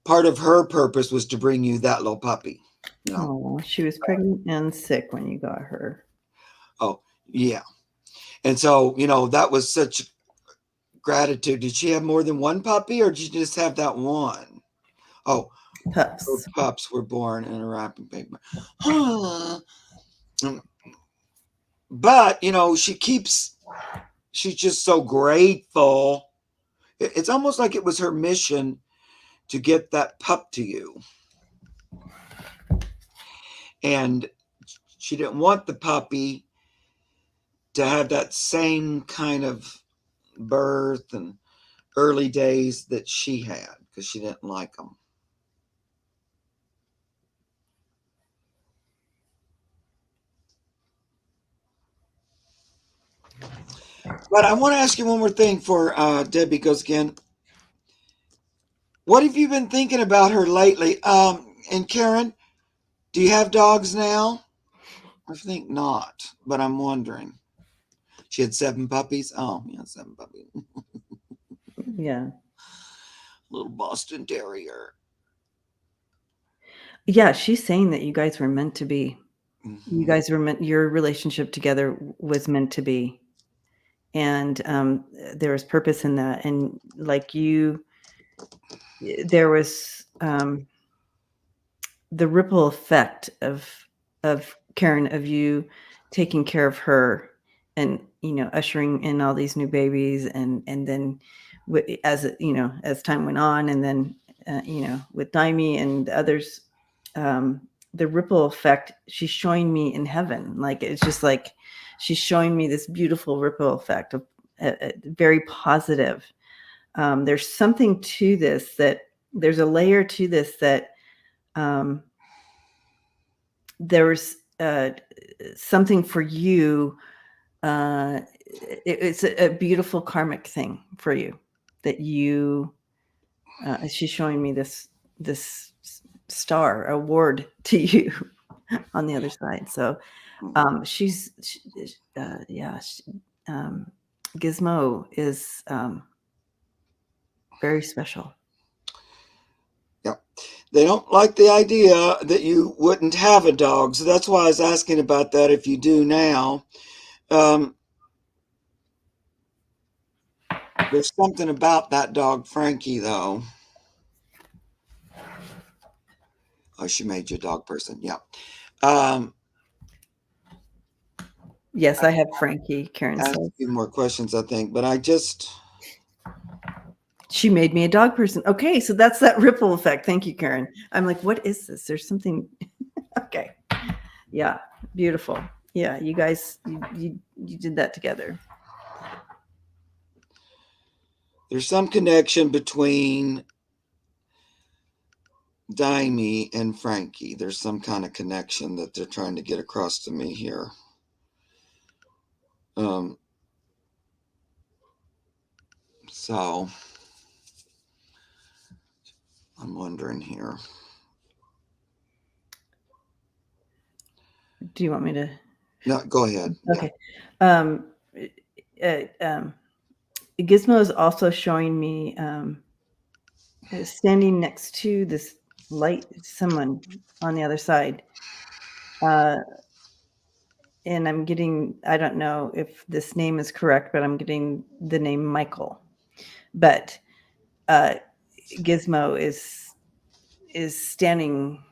part of her purpose was to bring you that little puppy. Oh, she was pregnant and sick when you got her. Oh, yeah. And so, that was such gratitude. Did she have more than one puppy, or did you just have that one? Oh, pups. Her pups were born in a wrapping paper. But, she's just so grateful. It's almost like it was her mission to get that pup to you. And she didn't want the puppy to have that same kind of birth and early days that she had, because she didn't like them. But I want to ask you one more thing for Debbie goes again. What have you been thinking about her lately? And Karen, do you have dogs now? I think not, but I'm wondering. She had 7 puppies. Oh, yeah, 7 puppies. Yeah. Little Boston Terrier. Yeah, she's saying that you guys were meant to be. You Mm-hmm. guys were meant, your relationship together was meant to be. And there was purpose in that. And like there was the ripple effect of Karen, of you taking care of her and, ushering in all these new babies. And then as as time went on, and then, with Daimi and others, the ripple effect, she's showing me in heaven. Like, it's just like, she's showing me this beautiful ripple effect of very positive. There's something to this, that there's a layer to this, that there's something for you. It's a beautiful karmic thing for you, that you, she's showing me this star award to you on the other side. So Gizmo is very special. Yeah. They don't like the idea that you wouldn't have a dog. So that's why I was asking about that if you do now. There's something about that dog, Frankie, though. Oh, she made you a dog person. Yeah. Yes, I have Frankie, Karen Ask says. a few more questions, I think, but She made me a dog person. Okay, so that's that ripple effect. Thank you, Karen. I'm like, what is this? There's something. Okay. Yeah, beautiful. Yeah, you guys, you did that together. there's some connection between Daimi and Frankie. There's some kind of connection that they're trying to get across to me here. So I'm wondering here. Do you want me to? No, go ahead. Okay. Gizmo is also showing me standing next to this light, someone on the other side. And I'm getting, I don't know if this name is correct, but I'm getting the name Michael. But Gizmo is standing,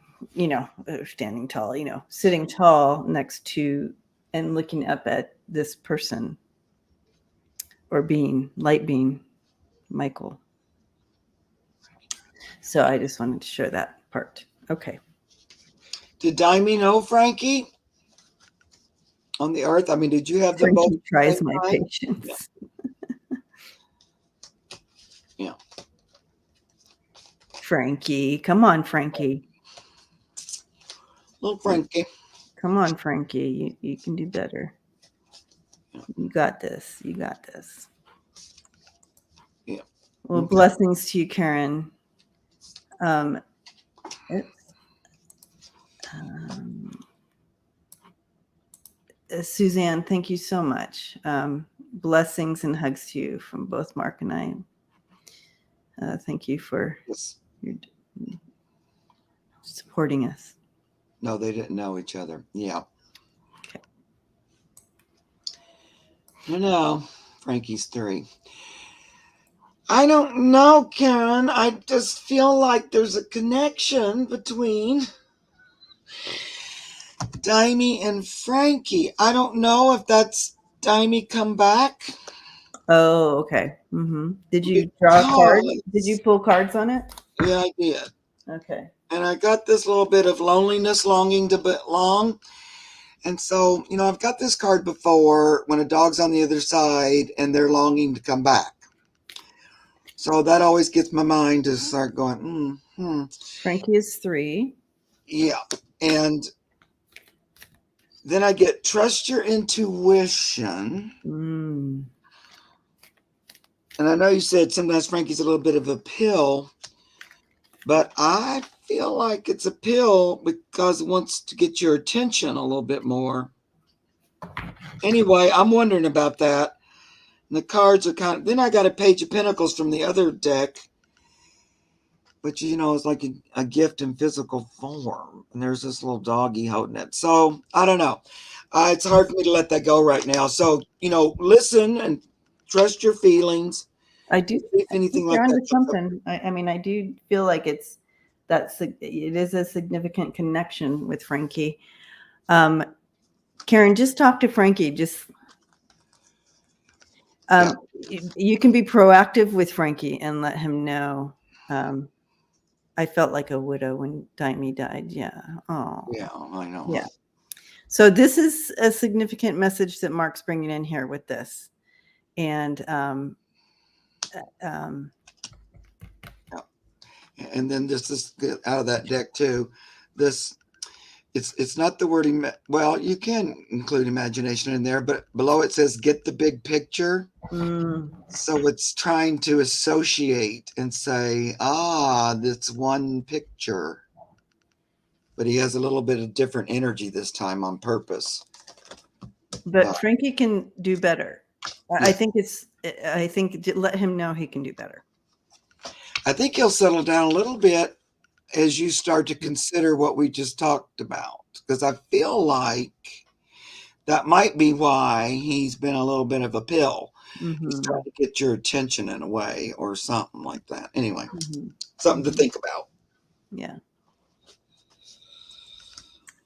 standing tall, sitting tall next to and looking up at this person or being, light being, Michael. So I just wanted to share that part. Okay. Did Daimi know Frankie on the earth? I mean, did you have them both? Frankie tries my patience. Yeah. Frankie, come on, Frankie. Little Frankie. Come on, Frankie. You can do better. You got this. You got this. Yeah. Well, blessings to you, Karen. Suzanne, thank you so much. Blessings and hugs to you from both Mark and I. Thank you for your supporting us. No, they didn't know each other. Yeah. Okay. No, Frankie's 3. I don't know, Karen. I just feel like there's a connection between Daimi and Frankie. I don't know if that's Daimi come back. Oh, okay. Mm-hmm. Did you draw a card? Did you pull cards on it? Yeah, I did. Okay. And I got this little bit of loneliness, longing to belong. And so, I've got this card before when a dog's on the other side and they're longing to come back. So that always gets my mind to start going, Frankie is 3. Yeah. And then I get trust your intuition. And I know you said sometimes Frankie's a little bit of a pill, but I feel like it's a pill because it wants to get your attention a little bit more. Anyway, I'm wondering about that. And the cards are kind of, then I got a Page of Pentacles from the other deck, which, is like a gift in physical form. And there's this little doggy holding it. So I don't know. It's hard for me to let that go right now. So, listen and trust your feelings. I do. If I think anything you're like that onto comes up. something. I mean, I do feel like it is a significant connection with Frankie. Karen, just talk to Frankie. Yeah. You can be proactive with Frankie and let him know. I felt like a widow when Dimey died. Yeah. Oh. Yeah, I know. Yeah. So this is a significant message that Mark's bringing in here with this, and And then this is out of that deck too. This it's not the word well, you can include imagination in there, but below it says get the big picture. So it's trying to associate and say, that's one picture. But he has a little bit of different energy this time on purpose. But Frankie can do better. Yeah. I think let him know he can do better. I think he'll settle down a little bit as you start to consider what we just talked about, because I feel like that might be why he's been a little bit of a pill. He's trying to get your attention in a way or something like that. Anyway, something to think about. Yeah.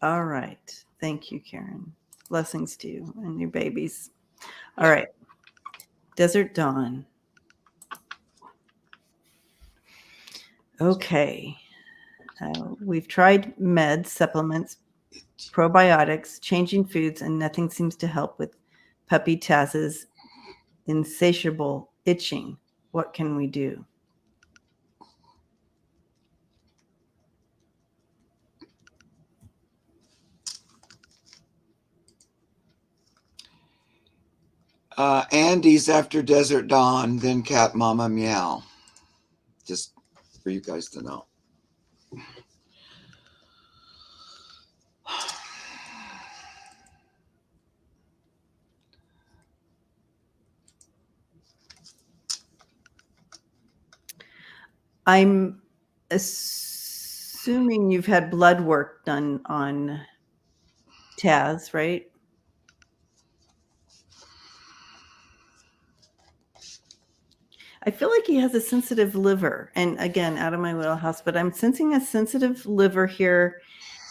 All right. Thank you, Karen. Blessings to you and your babies. All right. Desert Dawn. Okay. We've tried meds, supplements, probiotics, changing foods, and nothing seems to help with Puppy Taz's insatiable itching. What can we do? Andy's after Desert Dawn, then Cat Mama Meow. Just for you guys to know. I'm assuming you've had blood work done on Taz, right? I feel like he has a sensitive liver. And again, out of my wheelhouse, but I'm sensing a sensitive liver here,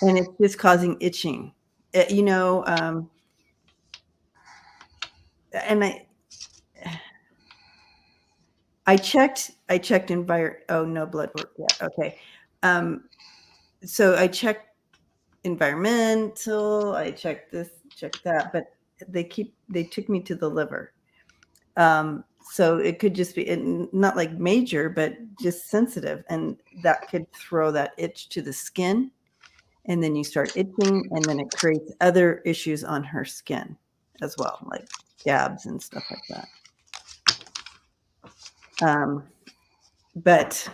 and it's just causing itching. And I checked no blood work yet. Okay. So I checked environmental, I checked this, checked that, but they took me to the liver. So it could just be not like major, but just sensitive. And that could throw that itch to the skin. And then you start itching, and then it creates other issues on her skin as well, like scabs and stuff like that. But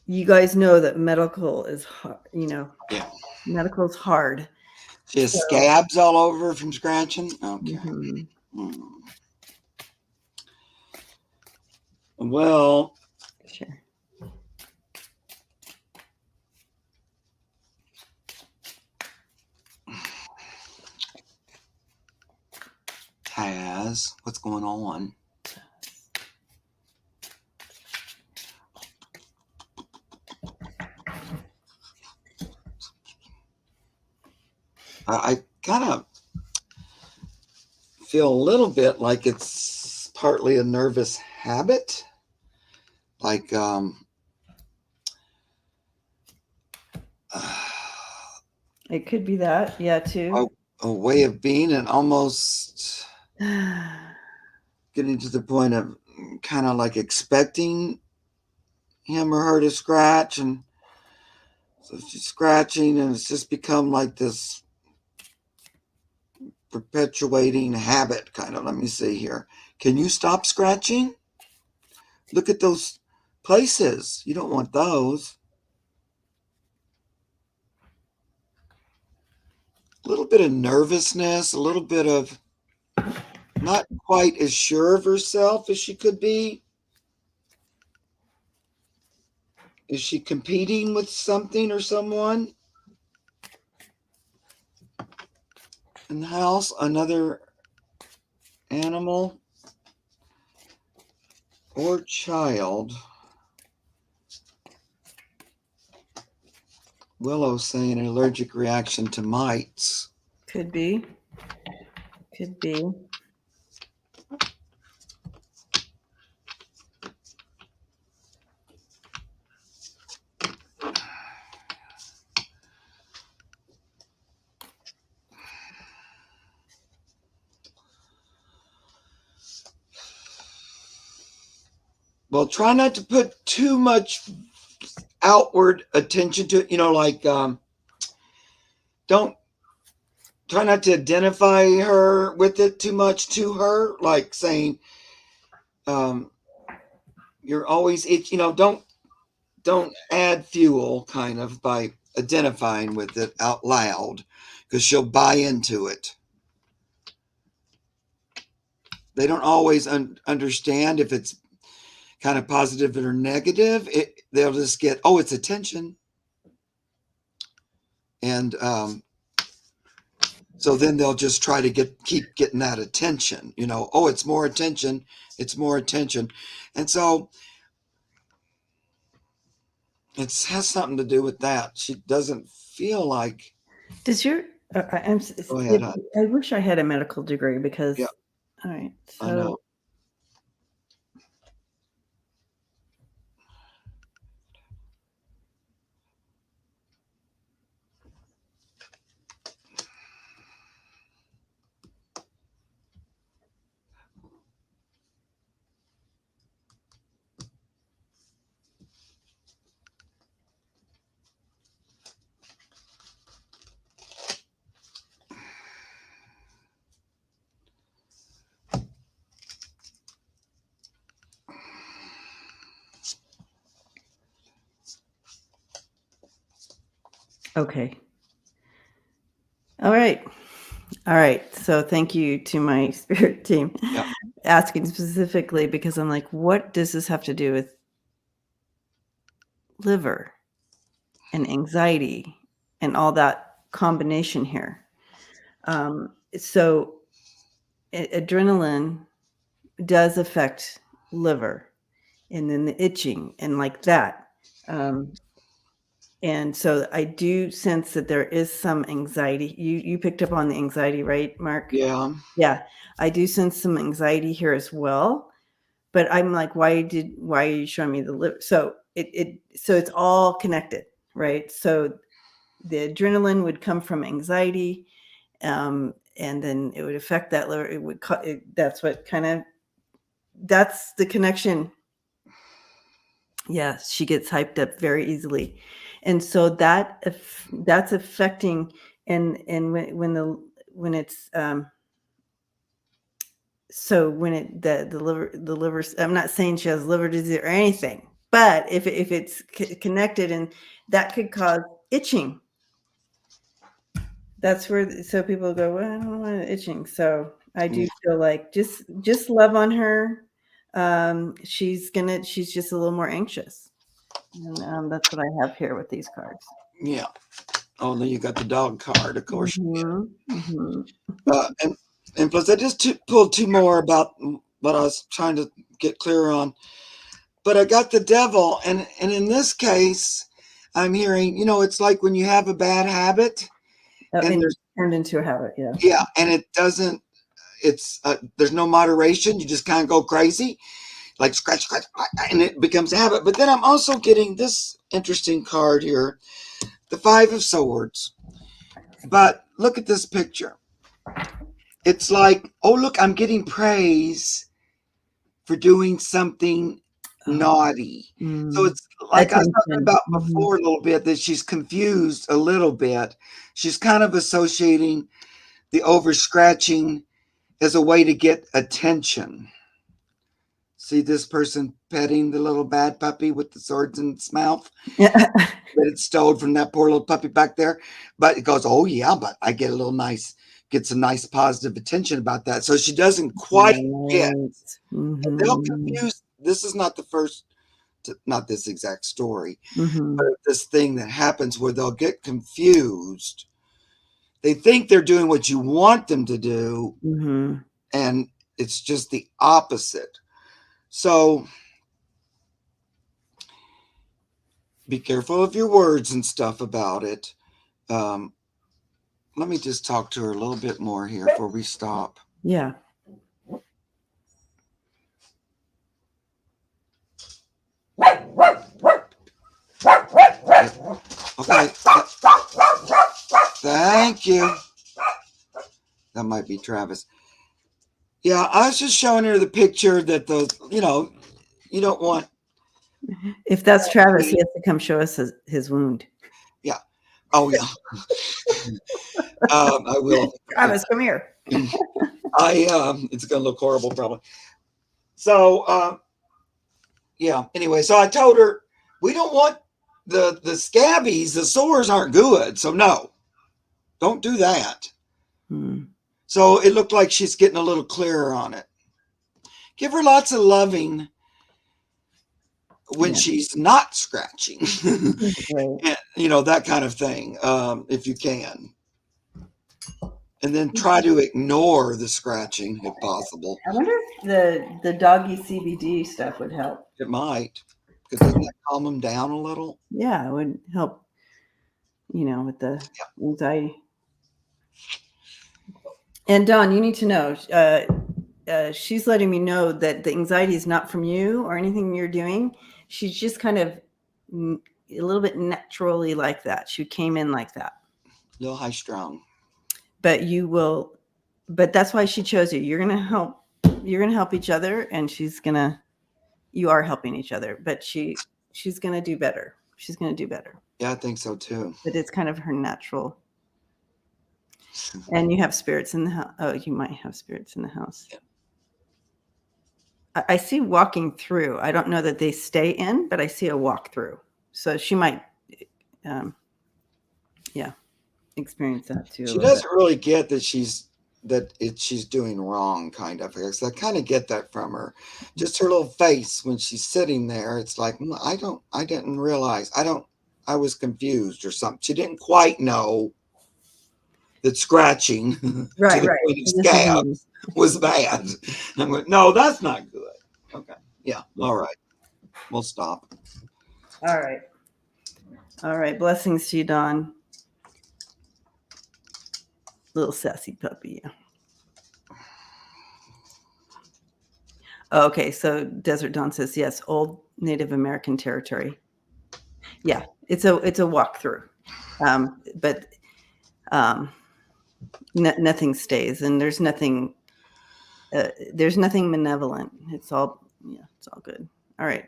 you guys know that medical is hard, medical is hard. She has scabs all over from scratching? Okay. Well, sure. Taz, what's going on? I kind of feel a little bit like it's partly a nervous habit. Like, it could be that, yeah, too. A way of being, and almost getting to the point of kind of like expecting him or her to scratch, and so she's scratching, and it's just become like this perpetuating habit, kind of. Let me see here. Can you stop scratching? Look at those places. You don't want those. A little bit of nervousness, a little bit of not quite as sure of herself as she could be. Is she competing with something or someone in the house? Another animal or child? Willow's saying an allergic reaction to mites. Could be. Could be. Well, try not to put too much outward attention to it. Like don't try not to identify her with it too much to her, like saying you're always itch. Don't add fuel kind of by identifying with it out loud, because she'll buy into it. They don't always understand if it's kind of positive or negative. They'll just get, oh, it's attention. And so then they'll just try to keep getting that attention, oh, it's more attention. And so it has something to do with that. She doesn't feel like. Does your Go ahead. I wish I had a medical degree because. Yeah. All right. So, I know. okay. All right. So thank you to my spirit team asking specifically, because I'm like, what does this have to do with liver and anxiety and all that combination here? So adrenaline does affect liver, and then the itching and like that. And so I do sense that there is some anxiety. You picked up on the anxiety, right, Mark? Yeah. Yeah. I do sense some anxiety here as well. But I'm like, why are you showing me the liver? So it's all connected, right? So the adrenaline would come from anxiety, and then it would affect that liver. It would that's the connection. Yeah, she gets hyped up very easily, and so that's affecting. And when it's so when the liver, I'm not saying she has liver disease or anything, but if it's connected, and that could cause itching. That's where, so people go, well, I don't want itching. So I do feel like just love on her. She's just a little more anxious. And that's what I have here with these cards. Yeah. Oh, then you got the dog card, of course. Mm-hmm. Mm-hmm. And plus, I just pulled two more about what I was trying to get clear on. But I got the devil, and in this case, I'm hearing, it's like when you have a bad habit, and it's turned into a habit. Yeah. Yeah, and it doesn't. It's there's no moderation. You just kind of go crazy, like scratch, and it becomes a habit. But then I'm also getting this interesting card here, the Five of Swords. But look at this picture. It's like, oh, look, I'm getting praise for doing something naughty. So it's like I was talking about before a little bit, that she's confused a little bit. She's kind of associating the over scratching as a way to get attention. See this person petting the little bad puppy with the swords in its mouth Yeah. that it stole from that poor little puppy back there. But it goes, oh yeah, but I get a little nice, gets a nice positive attention about that. So she doesn't quite get. Right. They'll Mhm. confuse. This is not the first, not this exact story, but Mhm. this thing that happens where they'll get confused. They think they're doing what you want them to do, Mhm. and it's just the opposite. So be careful of your words and stuff about it. Um, let me just talk to her a little bit more here before we stop. Yeah. Okay. Thank you. That might be Travis. Yeah, I was just showing her the picture that you don't want. If that's Travis, he has to come show us his wound. Yeah. Oh, yeah. I will. Travis, come here. It's going to look horrible probably. So, yeah. Anyway, so I told her we don't want the scabbies, the sores aren't good. So no, don't do that. Hmm. So it looked like she's getting a little clearer on it. Give her lots of loving when Yeah. she's not scratching, Right. and, that kind of thing, if you can. And then try to ignore the scratching if possible. I wonder if the doggy CBD stuff would help. It might, because doesn't that calm them down a little? Yeah, it would help, with the anxiety. And Dawn, you need to know, she's letting me know that the anxiety is not from you or anything you're doing. She's just kind of a little bit naturally like that. She came in like that. A little high strung. But but that's why she chose you. You're gonna help each other, and you are helping each other, but she's gonna do better. She's gonna do better. Yeah, I think so too. But it's kind of her natural. And you have spirits in the house. Oh, you might have spirits in the house. Yeah. I see walking through. I don't know that they stay in, but I see a walk through. So she might, yeah, experience that too a She little bit. doesn't really get that she's doing wrong, kind of. So I kind of get that from her. Just her little face when she's sitting there. It's like, I didn't realize. I was confused or something. She didn't quite know that scratching to Right, the right. point of This is me. scabs was bad. And I went, no, that's not good. Okay. Yeah. All right. We'll stop. All right. All right. Blessings to you, Dawn. Little sassy puppy. Yeah. Okay. So Desert Dawn says, yes, old Native American territory. Yeah. It's a walkthrough. But nothing stays, and there's nothing malevolent. It's all good. All right.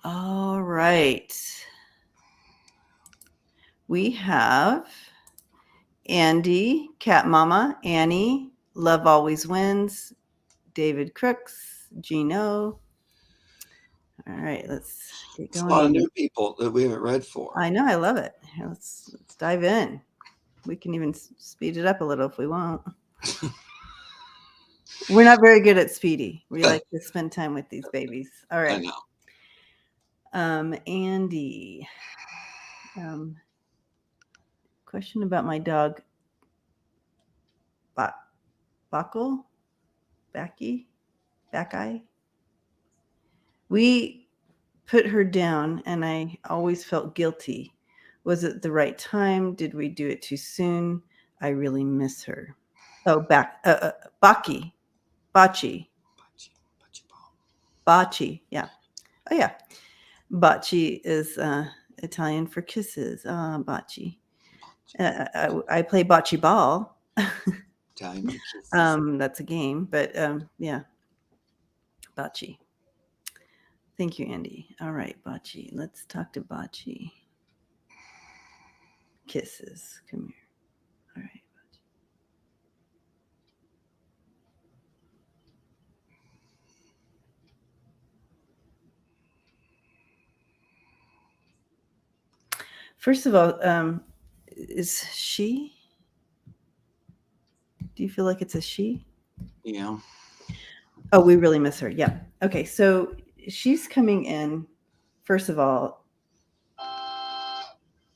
All right. We have Andy, Cat Mama, Annie, Love Always Wins, David Crooks, Gino. All right, let's get It's a going. lot of new people that we haven't read for. I know, I love it. Let's dive in. We can even speed it up a little if we want. We're not very good at speedy. We like to spend time with these babies. All I right. know. Andy. Question about my dog, Buckle, Backy. We put her down, and I always felt guilty. Was it the right time? Did we do it too soon? I really miss her. Oh, Baki, Bachi, Bachi. Yeah. Oh, yeah. Bachi is Italian for kisses. Bachi. I play bocce ball. Italian for kisses. That's a game, but yeah, bocce. Thank you, Andy. All right, bocce. Let's talk to bocce. Kisses. Come here. All right. Bocce. First of all, is she? Do you feel like it's a she? Yeah. Oh, we really miss her. Yeah. Okay. So she's coming in. First of all,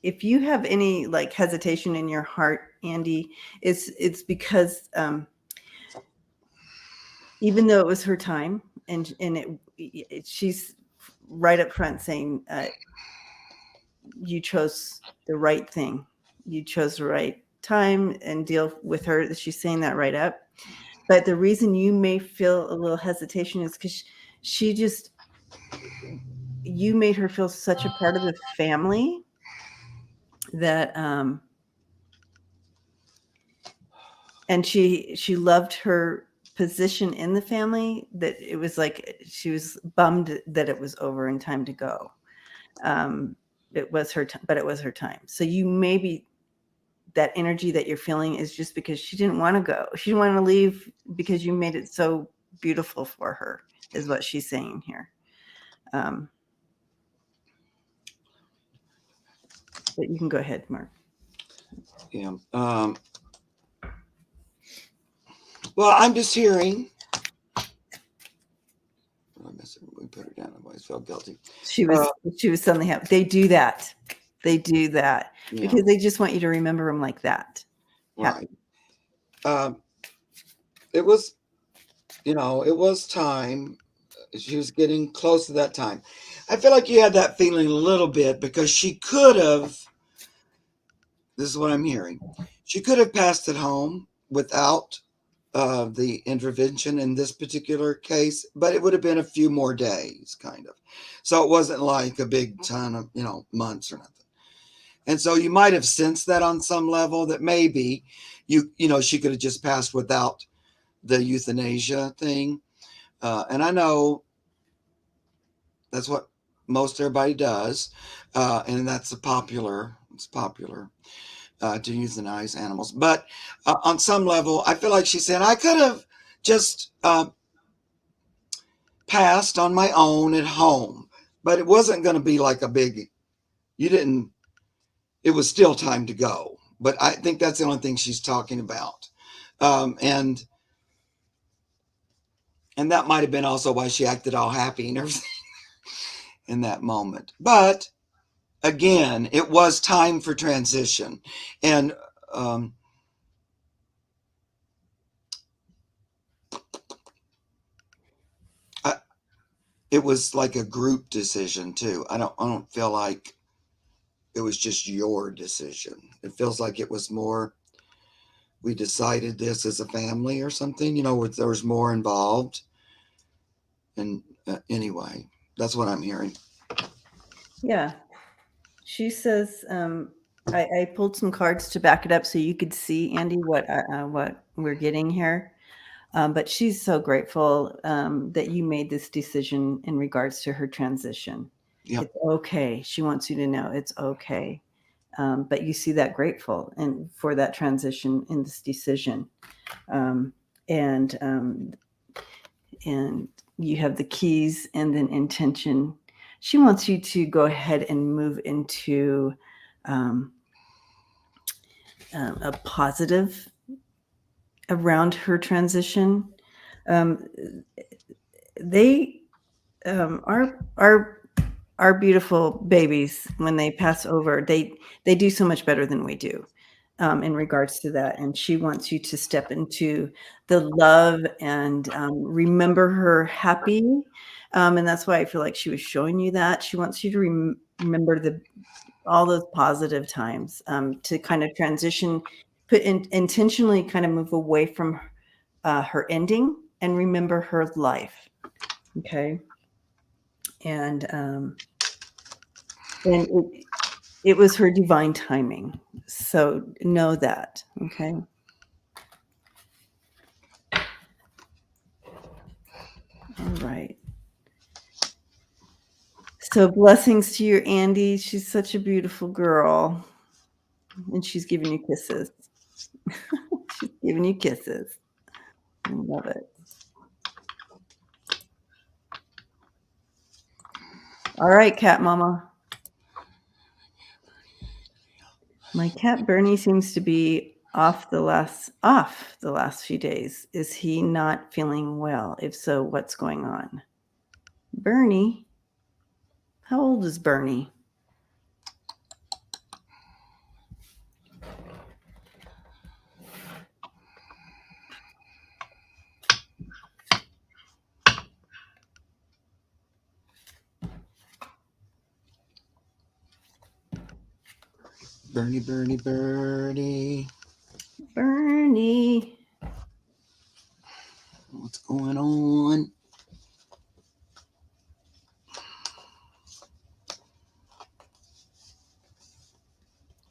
if you have any like hesitation in your heart, Andy, it's because even though it was her time, she's right up front saying you chose the right thing, you chose the right time and deal with her. She's saying that right up. But the reason you may feel a little hesitation is because she just you made her feel such a part of the family that and she loved her position in the family, that it was like she was bummed that it was over and time to go. It was her time, but it was her time. So you maybe that energy that you're feeling is just because she didn't want to go. She didn't want to leave because you made it so beautiful for her, is what she's saying here. Um, but you can go ahead, Mark. Yeah. Well, I'm just hearing. I miss it. We put her down. I always felt guilty. She was suddenly happy. They do that. They do that Yeah. because they just want you to remember them like that. Right. It was, it was time. She was getting close to that time. I feel like you had that feeling a little bit because she could have. This is what I'm hearing. She could have passed it home without the intervention in this particular case, but it would have been a few more days, kind of. So it wasn't like a big ton of, months or nothing. And so you might have sensed that on some level that maybe she could have just passed without the euthanasia thing. And I know that's what most everybody does. And it's popular to euthanize animals. But on some level, I feel like she said, I could have just passed on my own at home, but it wasn't going to be like a big, you didn't, it was still time to go. But I think that's the only thing she's talking about. And that might have been also why she acted all happy and everything in that moment. But again, it was time for transition. And it was like a group decision too. I don't feel like it was just your decision. It feels like it was more, we decided this as a family or something, where there was more involved. And anyway, that's what I'm hearing. Yeah. She says, I pulled some cards to back it up so you could see, Andy, what we're getting here. But she's so grateful that you made this decision in regards to her transition. Yep. It's okay. She wants you to know it's okay. But you see that grateful and for that transition in this decision. Um, and and you have the keys and then intention. She wants you to go ahead and move into a positive around her transition. Um, they our beautiful babies, when they pass over, they do so much better than we do in regards to that. And she wants you to step into the love and remember her happy. And that's why I feel like she was showing you that. She wants you to remember all those positive times, to kind of transition, intentionally kind of move away from her ending and remember her life. Okay. And it was her divine timing. So know that. Okay. All right. So blessings to you, Andy. She's such a beautiful girl. And she's giving you kisses. She's giving you kisses. I love it. All right, Cat Mama. My cat Bernie seems to be off the last few days. Is he not feeling well? If so, what's going on? Bernie? How old is Bernie? Bernie, Bernie, Bernie. Bernie. What's going on?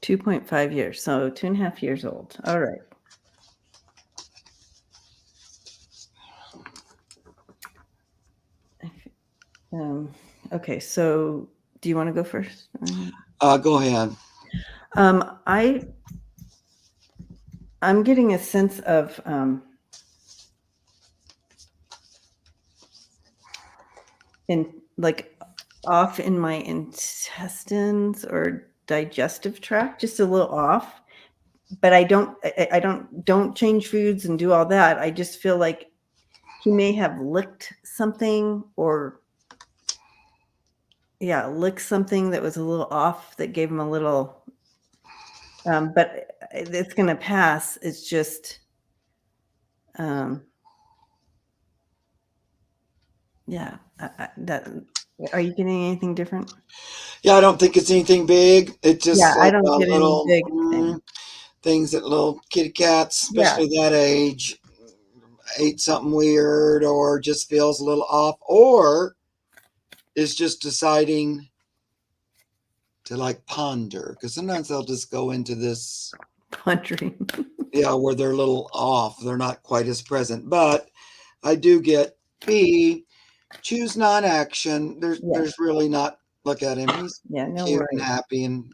$2.5 years, so 2.5 years old. All right. Okay, so do you want to go first? Go ahead. I'm getting a sense of off in my intestines or digestive tract, just a little off. But I don't change foods and do all that. I just feel like he may have licked something or licked something that was a little off that gave him a little but it's going to pass. It's just that are you getting anything different? Yeah, I don't think it's anything big. It's just I like don't get any little big thing. things that little kitty cats, especially that age, ate something weird or just feels a little off or is just deciding to like ponder, because sometimes they'll just go into this Pondering. where they're a little off, they're not quite as present. But I do get B, choose non-action. There's really not, look at him, he's no cute worries. and happy and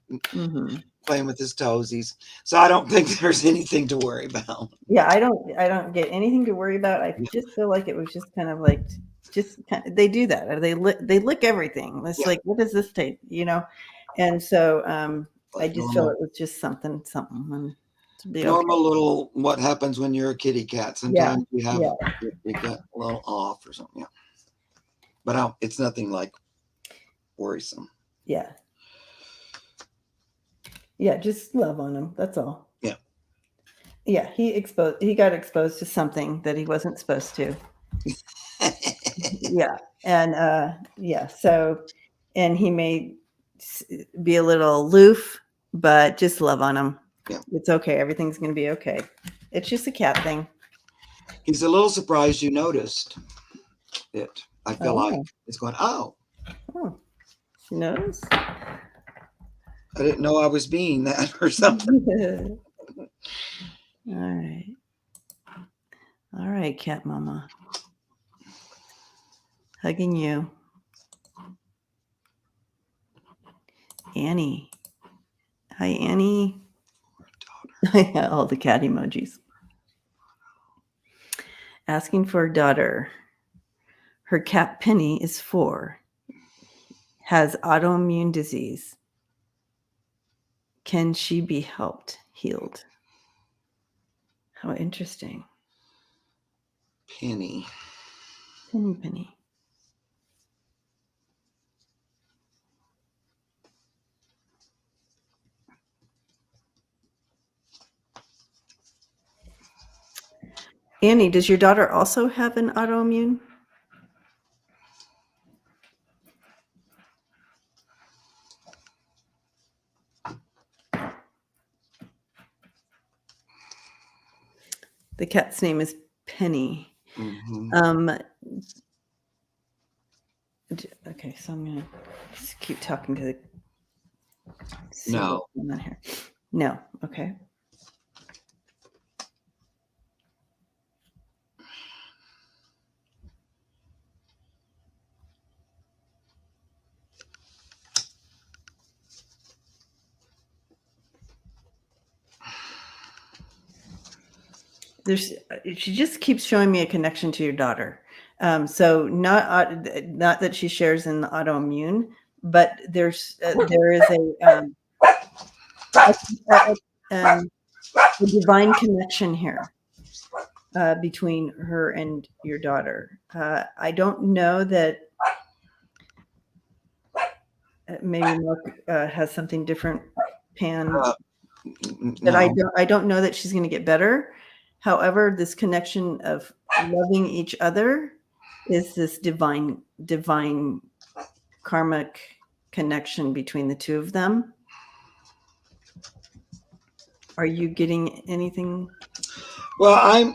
playing with his toesies, so I don't think there's anything to worry about. I don't get anything to worry about. I just feel like it was just kind of like they do that, or they lick everything. It's like, what does this take, and so I just feel it was just something to be normal okay. little what happens when you're a kitty cat. Sometimes you have you get a little off or something. But it's nothing like worrisome. Just love on him, that's all. He got exposed to something that he wasn't supposed to. And he may be a little aloof, but just love on him. It's okay. Everything's going to be okay. It's just a cat thing. He's a little surprised you noticed it. I feel like it's going, she noticed. I didn't know I was being that or something. All right, cat mama. Hugging you. Annie. Hi, Annie. All the cat emojis. Asking for a daughter. Her cat Penny is 4. Has autoimmune disease. Can she be healed? How interesting. Penny. Annie, does your daughter also have an autoimmune? The cat's name is Penny. Okay, so I'm gonna just keep talking to the. No. No. Okay. She just keeps showing me a connection to your daughter. So not that she shares in the autoimmune, but there is a a divine connection here between her and your daughter. I don't know that maybe Mark has something different, Pan. That No. I don't know that she's going to get better. However, this connection of loving each other is this divine karmic connection between the two of them. Are you getting anything? Well,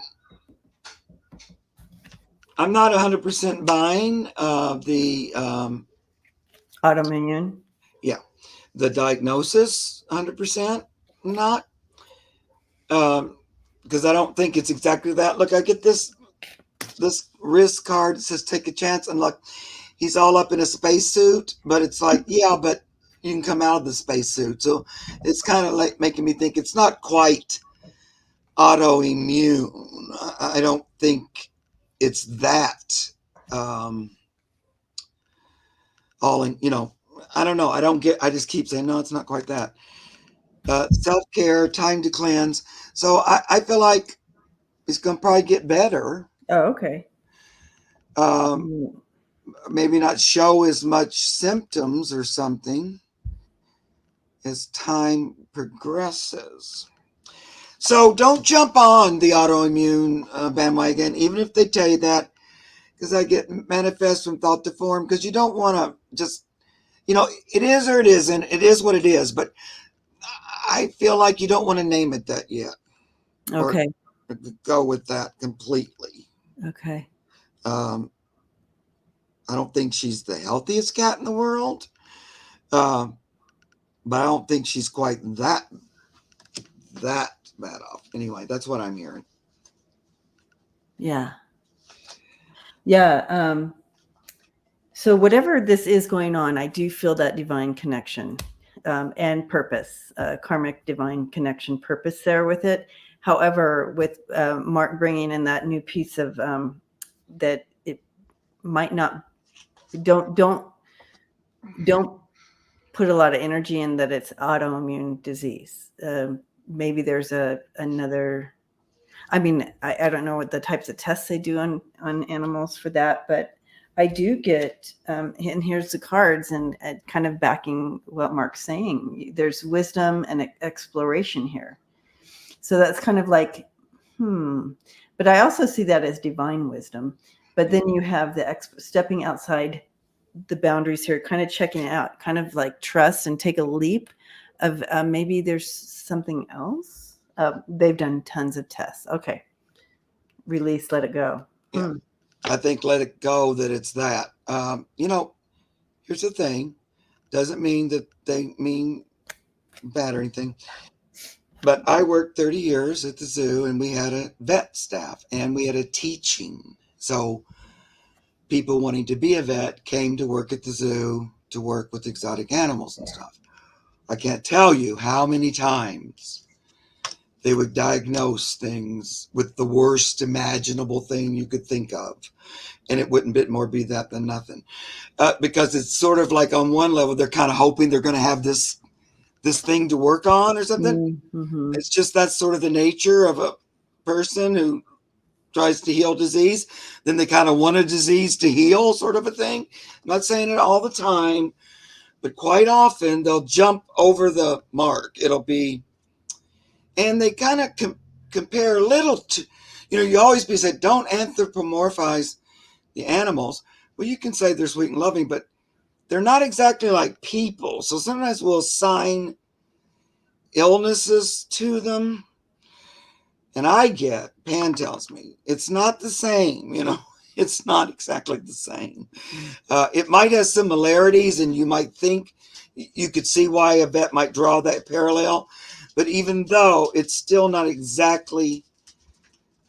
I'm not 100% buying the Autoimmune? yeah, the diagnosis 100%. Not because I don't think it's exactly that. Look, I get this wrist card that says take a chance, and look, he's all up in a spacesuit, but it's like, yeah, but you can come out of the spacesuit. So it's kind of like making me think it's not quite autoimmune. I don't think it's that. All in, I don't know. I just keep saying, no, it's not quite that. Self-care, time to cleanse. So I feel like it's going to probably get better. Oh, okay. Um, maybe not show as much symptoms or something as time progresses. So don't jump on the autoimmune bandwagon, even if they tell you that, because I get manifest from thought to form, because you don't want to just, it is or it isn't. It is what it is. But I feel like you don't want to name it that yet, or Okay. go with that completely. Okay. Um, I don't think she's the healthiest cat in the world, uh, but I don't think she's quite that bad off. Anyway, that's what I'm hearing. Yeah. Yeah. So whatever this is going on, I do feel that divine connection and purpose, karmic divine connection, purpose there with it. However, with Mark bringing in that new piece of that, it might not. Don't put a lot of energy in that it's autoimmune disease. Maybe there's another. I mean, I don't know what the types of tests they do on animals for that, but I do get, and here's the cards and kind of backing what Mark's saying. There's wisdom and exploration here. So that's kind of like, But I also see that as divine wisdom. But then you have the stepping outside the boundaries here, kind of checking it out, kind of like trust and take a leap of maybe there's something else. They've done tons of tests. Okay. Release, let it go. Yeah. I think let it go that it's that. Here's the thing. Doesn't mean that they mean bad or anything. But I worked 30 years at the zoo, and we had a vet staff and we had a teaching. So people wanting to be a vet came to work at the zoo to work with exotic animals and stuff. I can't tell you how many times they would diagnose things with the worst imaginable thing you could think of. And it wouldn't bit more be that than nothing. Because it's sort of like on one level, they're kind of hoping they're going to have this thing to work on or something. Mm-hmm. It's just that's sort of the nature of a person who tries to heal disease. Then they kind of want a disease to heal, sort of a thing. I'm not saying it all the time, but quite often they'll jump over the mark. It'll be, and they kind of compare a little to, you always be said, don't anthropomorphize the animals. Well, you can say they're sweet and loving, but they're not exactly like people. So sometimes we'll assign illnesses to them. And Pan tells me, it's not the same, it's not exactly the same. It might have similarities, and you might think you could see why a vet might draw that parallel. But even though it's still not exactly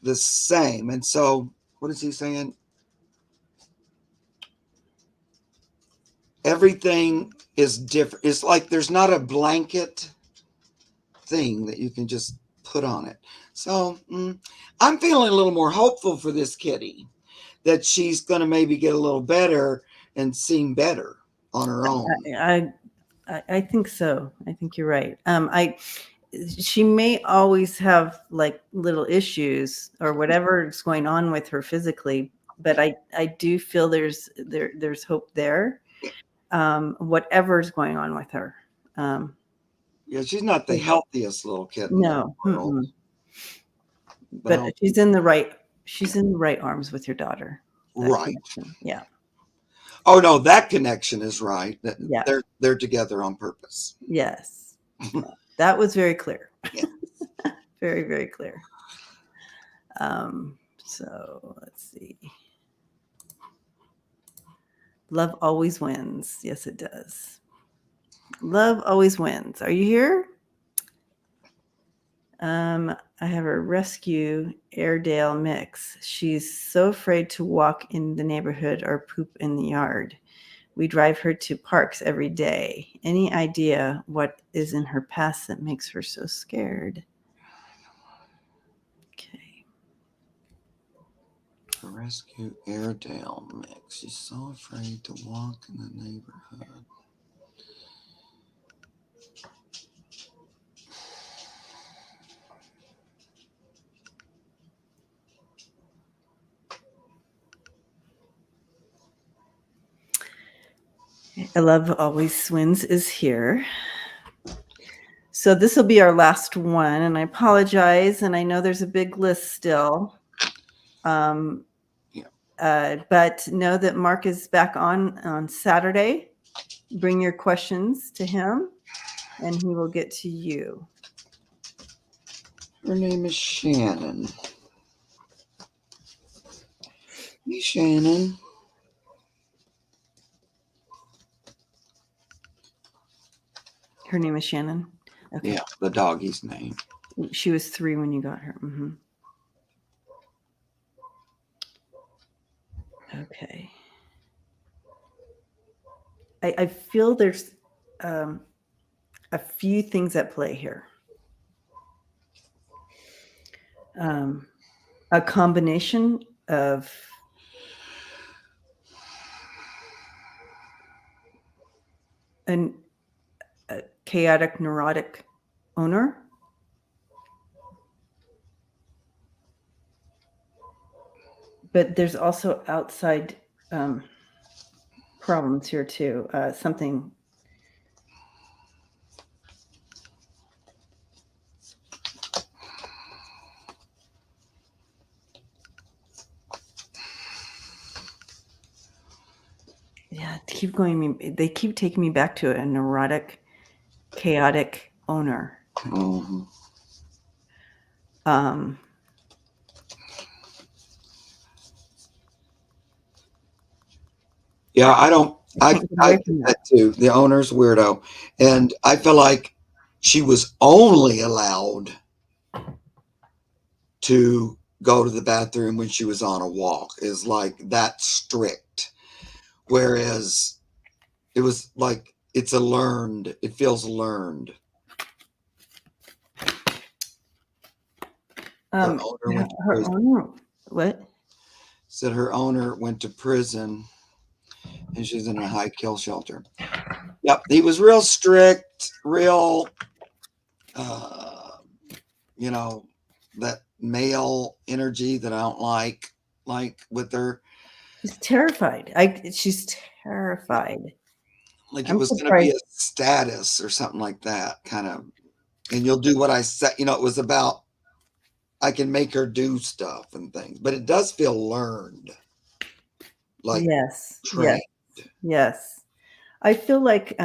the same. And so, what is he saying? Everything is different. It's like there's not a blanket thing that you can just put on it. So I'm feeling a little more hopeful for this kitty, that she's going to maybe get a little better and seem better on her own. I think so. I think you're right. She may always have like little issues or whatever is going on with her physically, but I do feel there's hope there. Whatever's going on with her. Yeah, she's not the healthiest little kid in the No, world. but she's in the right arms with your daughter. That Right. connection. Yeah. Oh no, that connection is right. Yeah. They're together on purpose. Yes. Yeah. That was very clear. Yeah. Very, very clear. So let's see. Love always wins. Yes, it does. Love always wins. Are you here? I have a rescue Airedale mix. She's so afraid to walk in the neighborhood or poop in the yard. We drive her to parks every day. Any idea what is in her past that makes her so scared? Okay. A rescue Airedale mix. She's so afraid to walk in the neighborhood. I Love Always Wins is here. So this will be our last one, and I apologize, and I know there's a big list still. But know that Mark is back on Saturday. Bring your questions to him, and he will get to you. Her name is Shannon. Hey, Shannon. Her name is Shannon. Okay. Yeah, the doggy's name. She was 3 when you got her. Okay. I feel there's a few things at play here. A combination of a chaotic, neurotic owner. But there's also outside problems here too. Something. Yeah, they keep taking me back to a neurotic, chaotic owner. Mm-hmm. Yeah, I get that too. The owner's weirdo. And I feel like she was only allowed to go to the bathroom when she was on a walk, is like that strict. Whereas it was like it feels learned. Her owner went to prison. What? Said her owner went to prison and she's in a high kill shelter. Yep, he was real strict, real, that male energy that I don't like with her. She's terrified. She's terrified. Like it was going to be a status or something like that, kind of. And you'll do what I said. It was about I can make her do stuff and things, but it does feel learned. Like trained. Yes. I feel like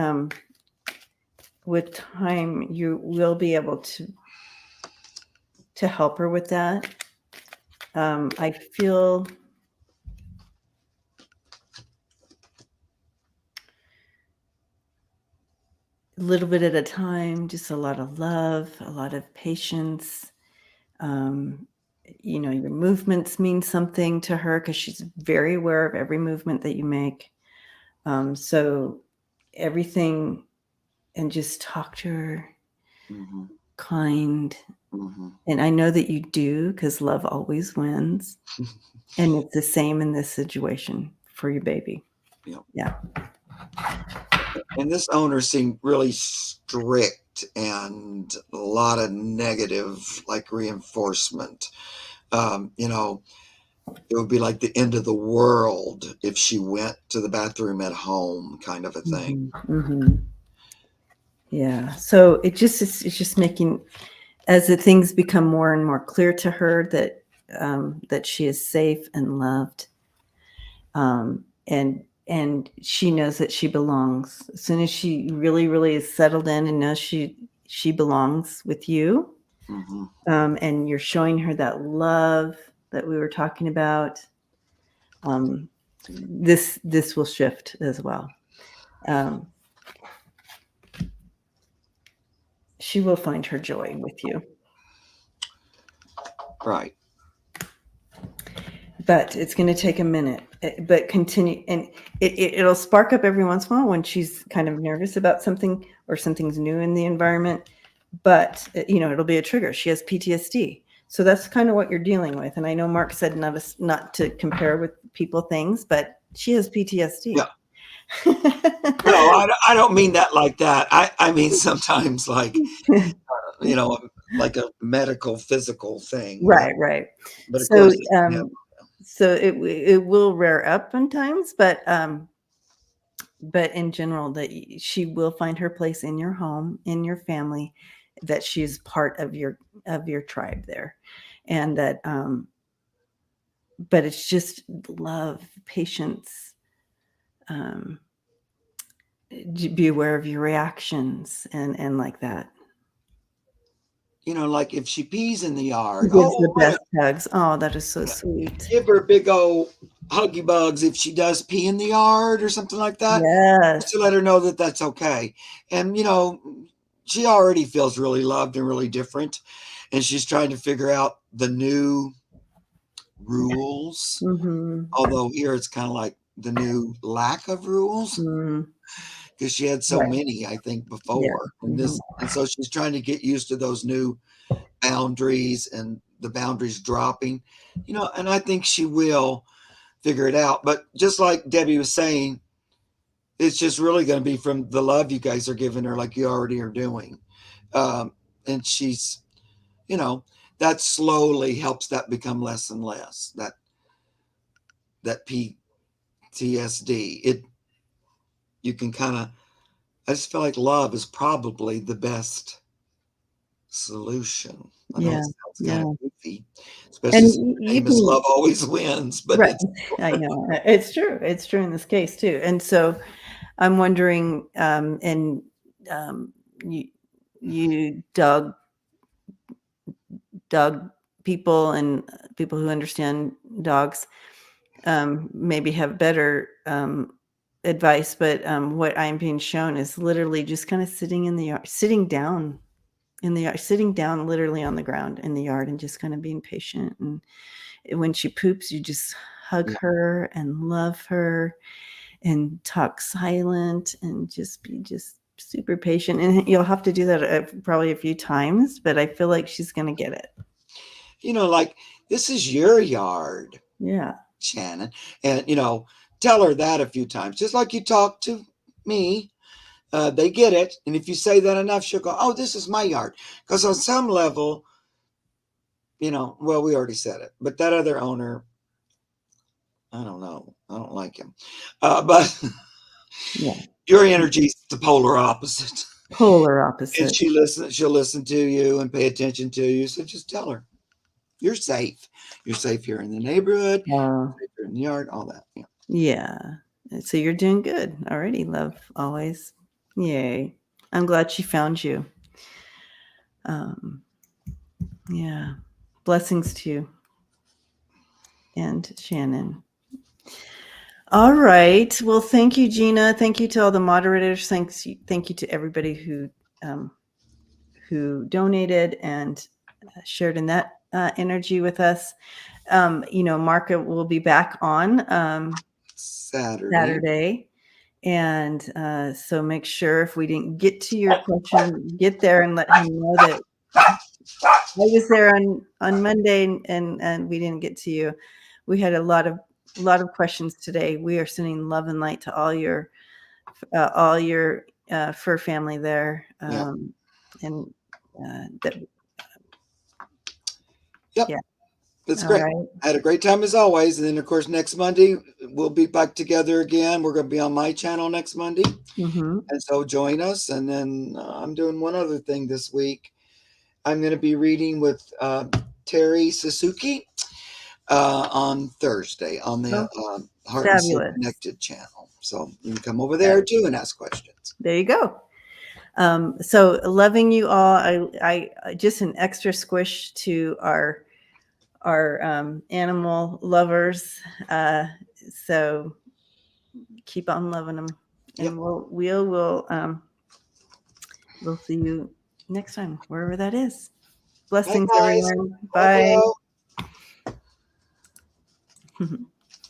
with time you will be able to help her with that. I feel a little bit at a time, just a lot of love, a lot of patience. Your movements mean something to her because she's very aware of every movement that you make. So everything, and just talk to her, kind. And I know that you do, because love always wins. And it's the same in this situation for your baby. Yep. Yeah. And this owner seemed really strict and a lot of negative, like reinforcement. You know, it would be like the end of the world if she went to the bathroom at home, kind of a thing. Yeah. So it's just making, as the things become more and more clear to her that she is safe and loved, and she knows that she belongs. As soon as she really really is settled in and knows she belongs with you, Mm-hmm. and you're showing her that love that we were talking about, this will shift as well. Um, she will find her joy with you. Right. But it's going to take a minute. But continue, and it'll spark up every once in a while when she's kind of nervous about something or something's new in the environment. But it'll be a trigger. She has PTSD, so that's kind of what you're dealing with. And I know Mark said not to compare with people things, but she has PTSD. Yeah. No, I don't mean that like that. I mean sometimes like, like a medical, physical thing. Right. But of So course, so it will rear up sometimes, but in general, that she will find her place in your home, in your family, that she's part of your tribe there, and that but it's just love, patience, um, be aware of your reactions, and like that. like if she pees in the She yard, gives the wait a best hugs. Oh, that is so sweet. give her big old huggy bugs if she does pee in the yard or something like that, just Yes. to let her know that that's okay. And, she already feels really loved and really different. And she's trying to figure out the new rules. Mm-hmm. Although here it's kind of like the new lack of rules Mm, because she had so right. many, I think, Yeah. before. Mhm. And so she's trying to get used to those new boundaries and the boundaries dropping, and I think she will figure it out. But just like Debbie was saying, it's just really going to be from the love you guys are giving her, like you already are doing. And she's, you know, that slowly helps that become less and less. That PTSD. You can kind of. I just feel like love is probably the best solution. I know Yeah. it sounds kind Yeah. of goofy, especially And since the you name is can. Love Always Wins, but Right. it's I know. It's true. It's true in this case too. And so I'm wondering, and um, you, you dog people and people who understand dogs, maybe have better advice. But what I'm being shown is literally just kind of sitting in the yard, sitting down in the yard, sitting down literally on the ground in the yard, and just kind of being patient. And when she poops, you just hug yeah. her and love her and talk silent and just be just super patient. And you'll have to do that probably a few times, but I feel like she's going to get it. Like this is your yard, Yeah. Shannon. And, tell her that a few times, just like you talk to me. They get it. And if you say that enough, she'll go, oh, this is my yard. Because on some level, well, we already said it, but that other owner, I don't know. I don't like him. But Yeah. your energy is the polar opposite. Polar And opposite. she'll listen to you and pay attention to you. So just tell her you're safe. You're safe here in the neighborhood, safe here in the yard, all that. Yeah. Yeah. So you're doing good already, love, always. Yay. I'm glad she found you. Um, yeah. Blessings to you and Shannon. All right. Well, thank you, Gina. Thank you to all the moderators. Thank you to everybody who donated and shared in that energy with us. Mark will be back on Saturday. And so make sure, if we didn't get to your question, get there and let him know that I was there on Monday and we didn't get to you. We had a lot of questions today. We are sending love and light to all your all your fur family there. Yeah. And that, Yep. yeah. That's All great. right. I had a great time as always. And then, of course, next Monday, we'll be back together again. We're going to be on my channel next Monday. Mm-hmm. And so join us. And then I'm doing one other thing this week. I'm going to be reading with Terry Suzuki on Thursday on the Heart and Soul Fabulous. Connected channel. So you can come over there too and ask questions. There you go. So loving you all. I just an extra squish to our animal lovers. So keep on loving them, and Yep. we'll see you next time, wherever that is. Bye, Blessings, guys. everyone. Love Bye. you.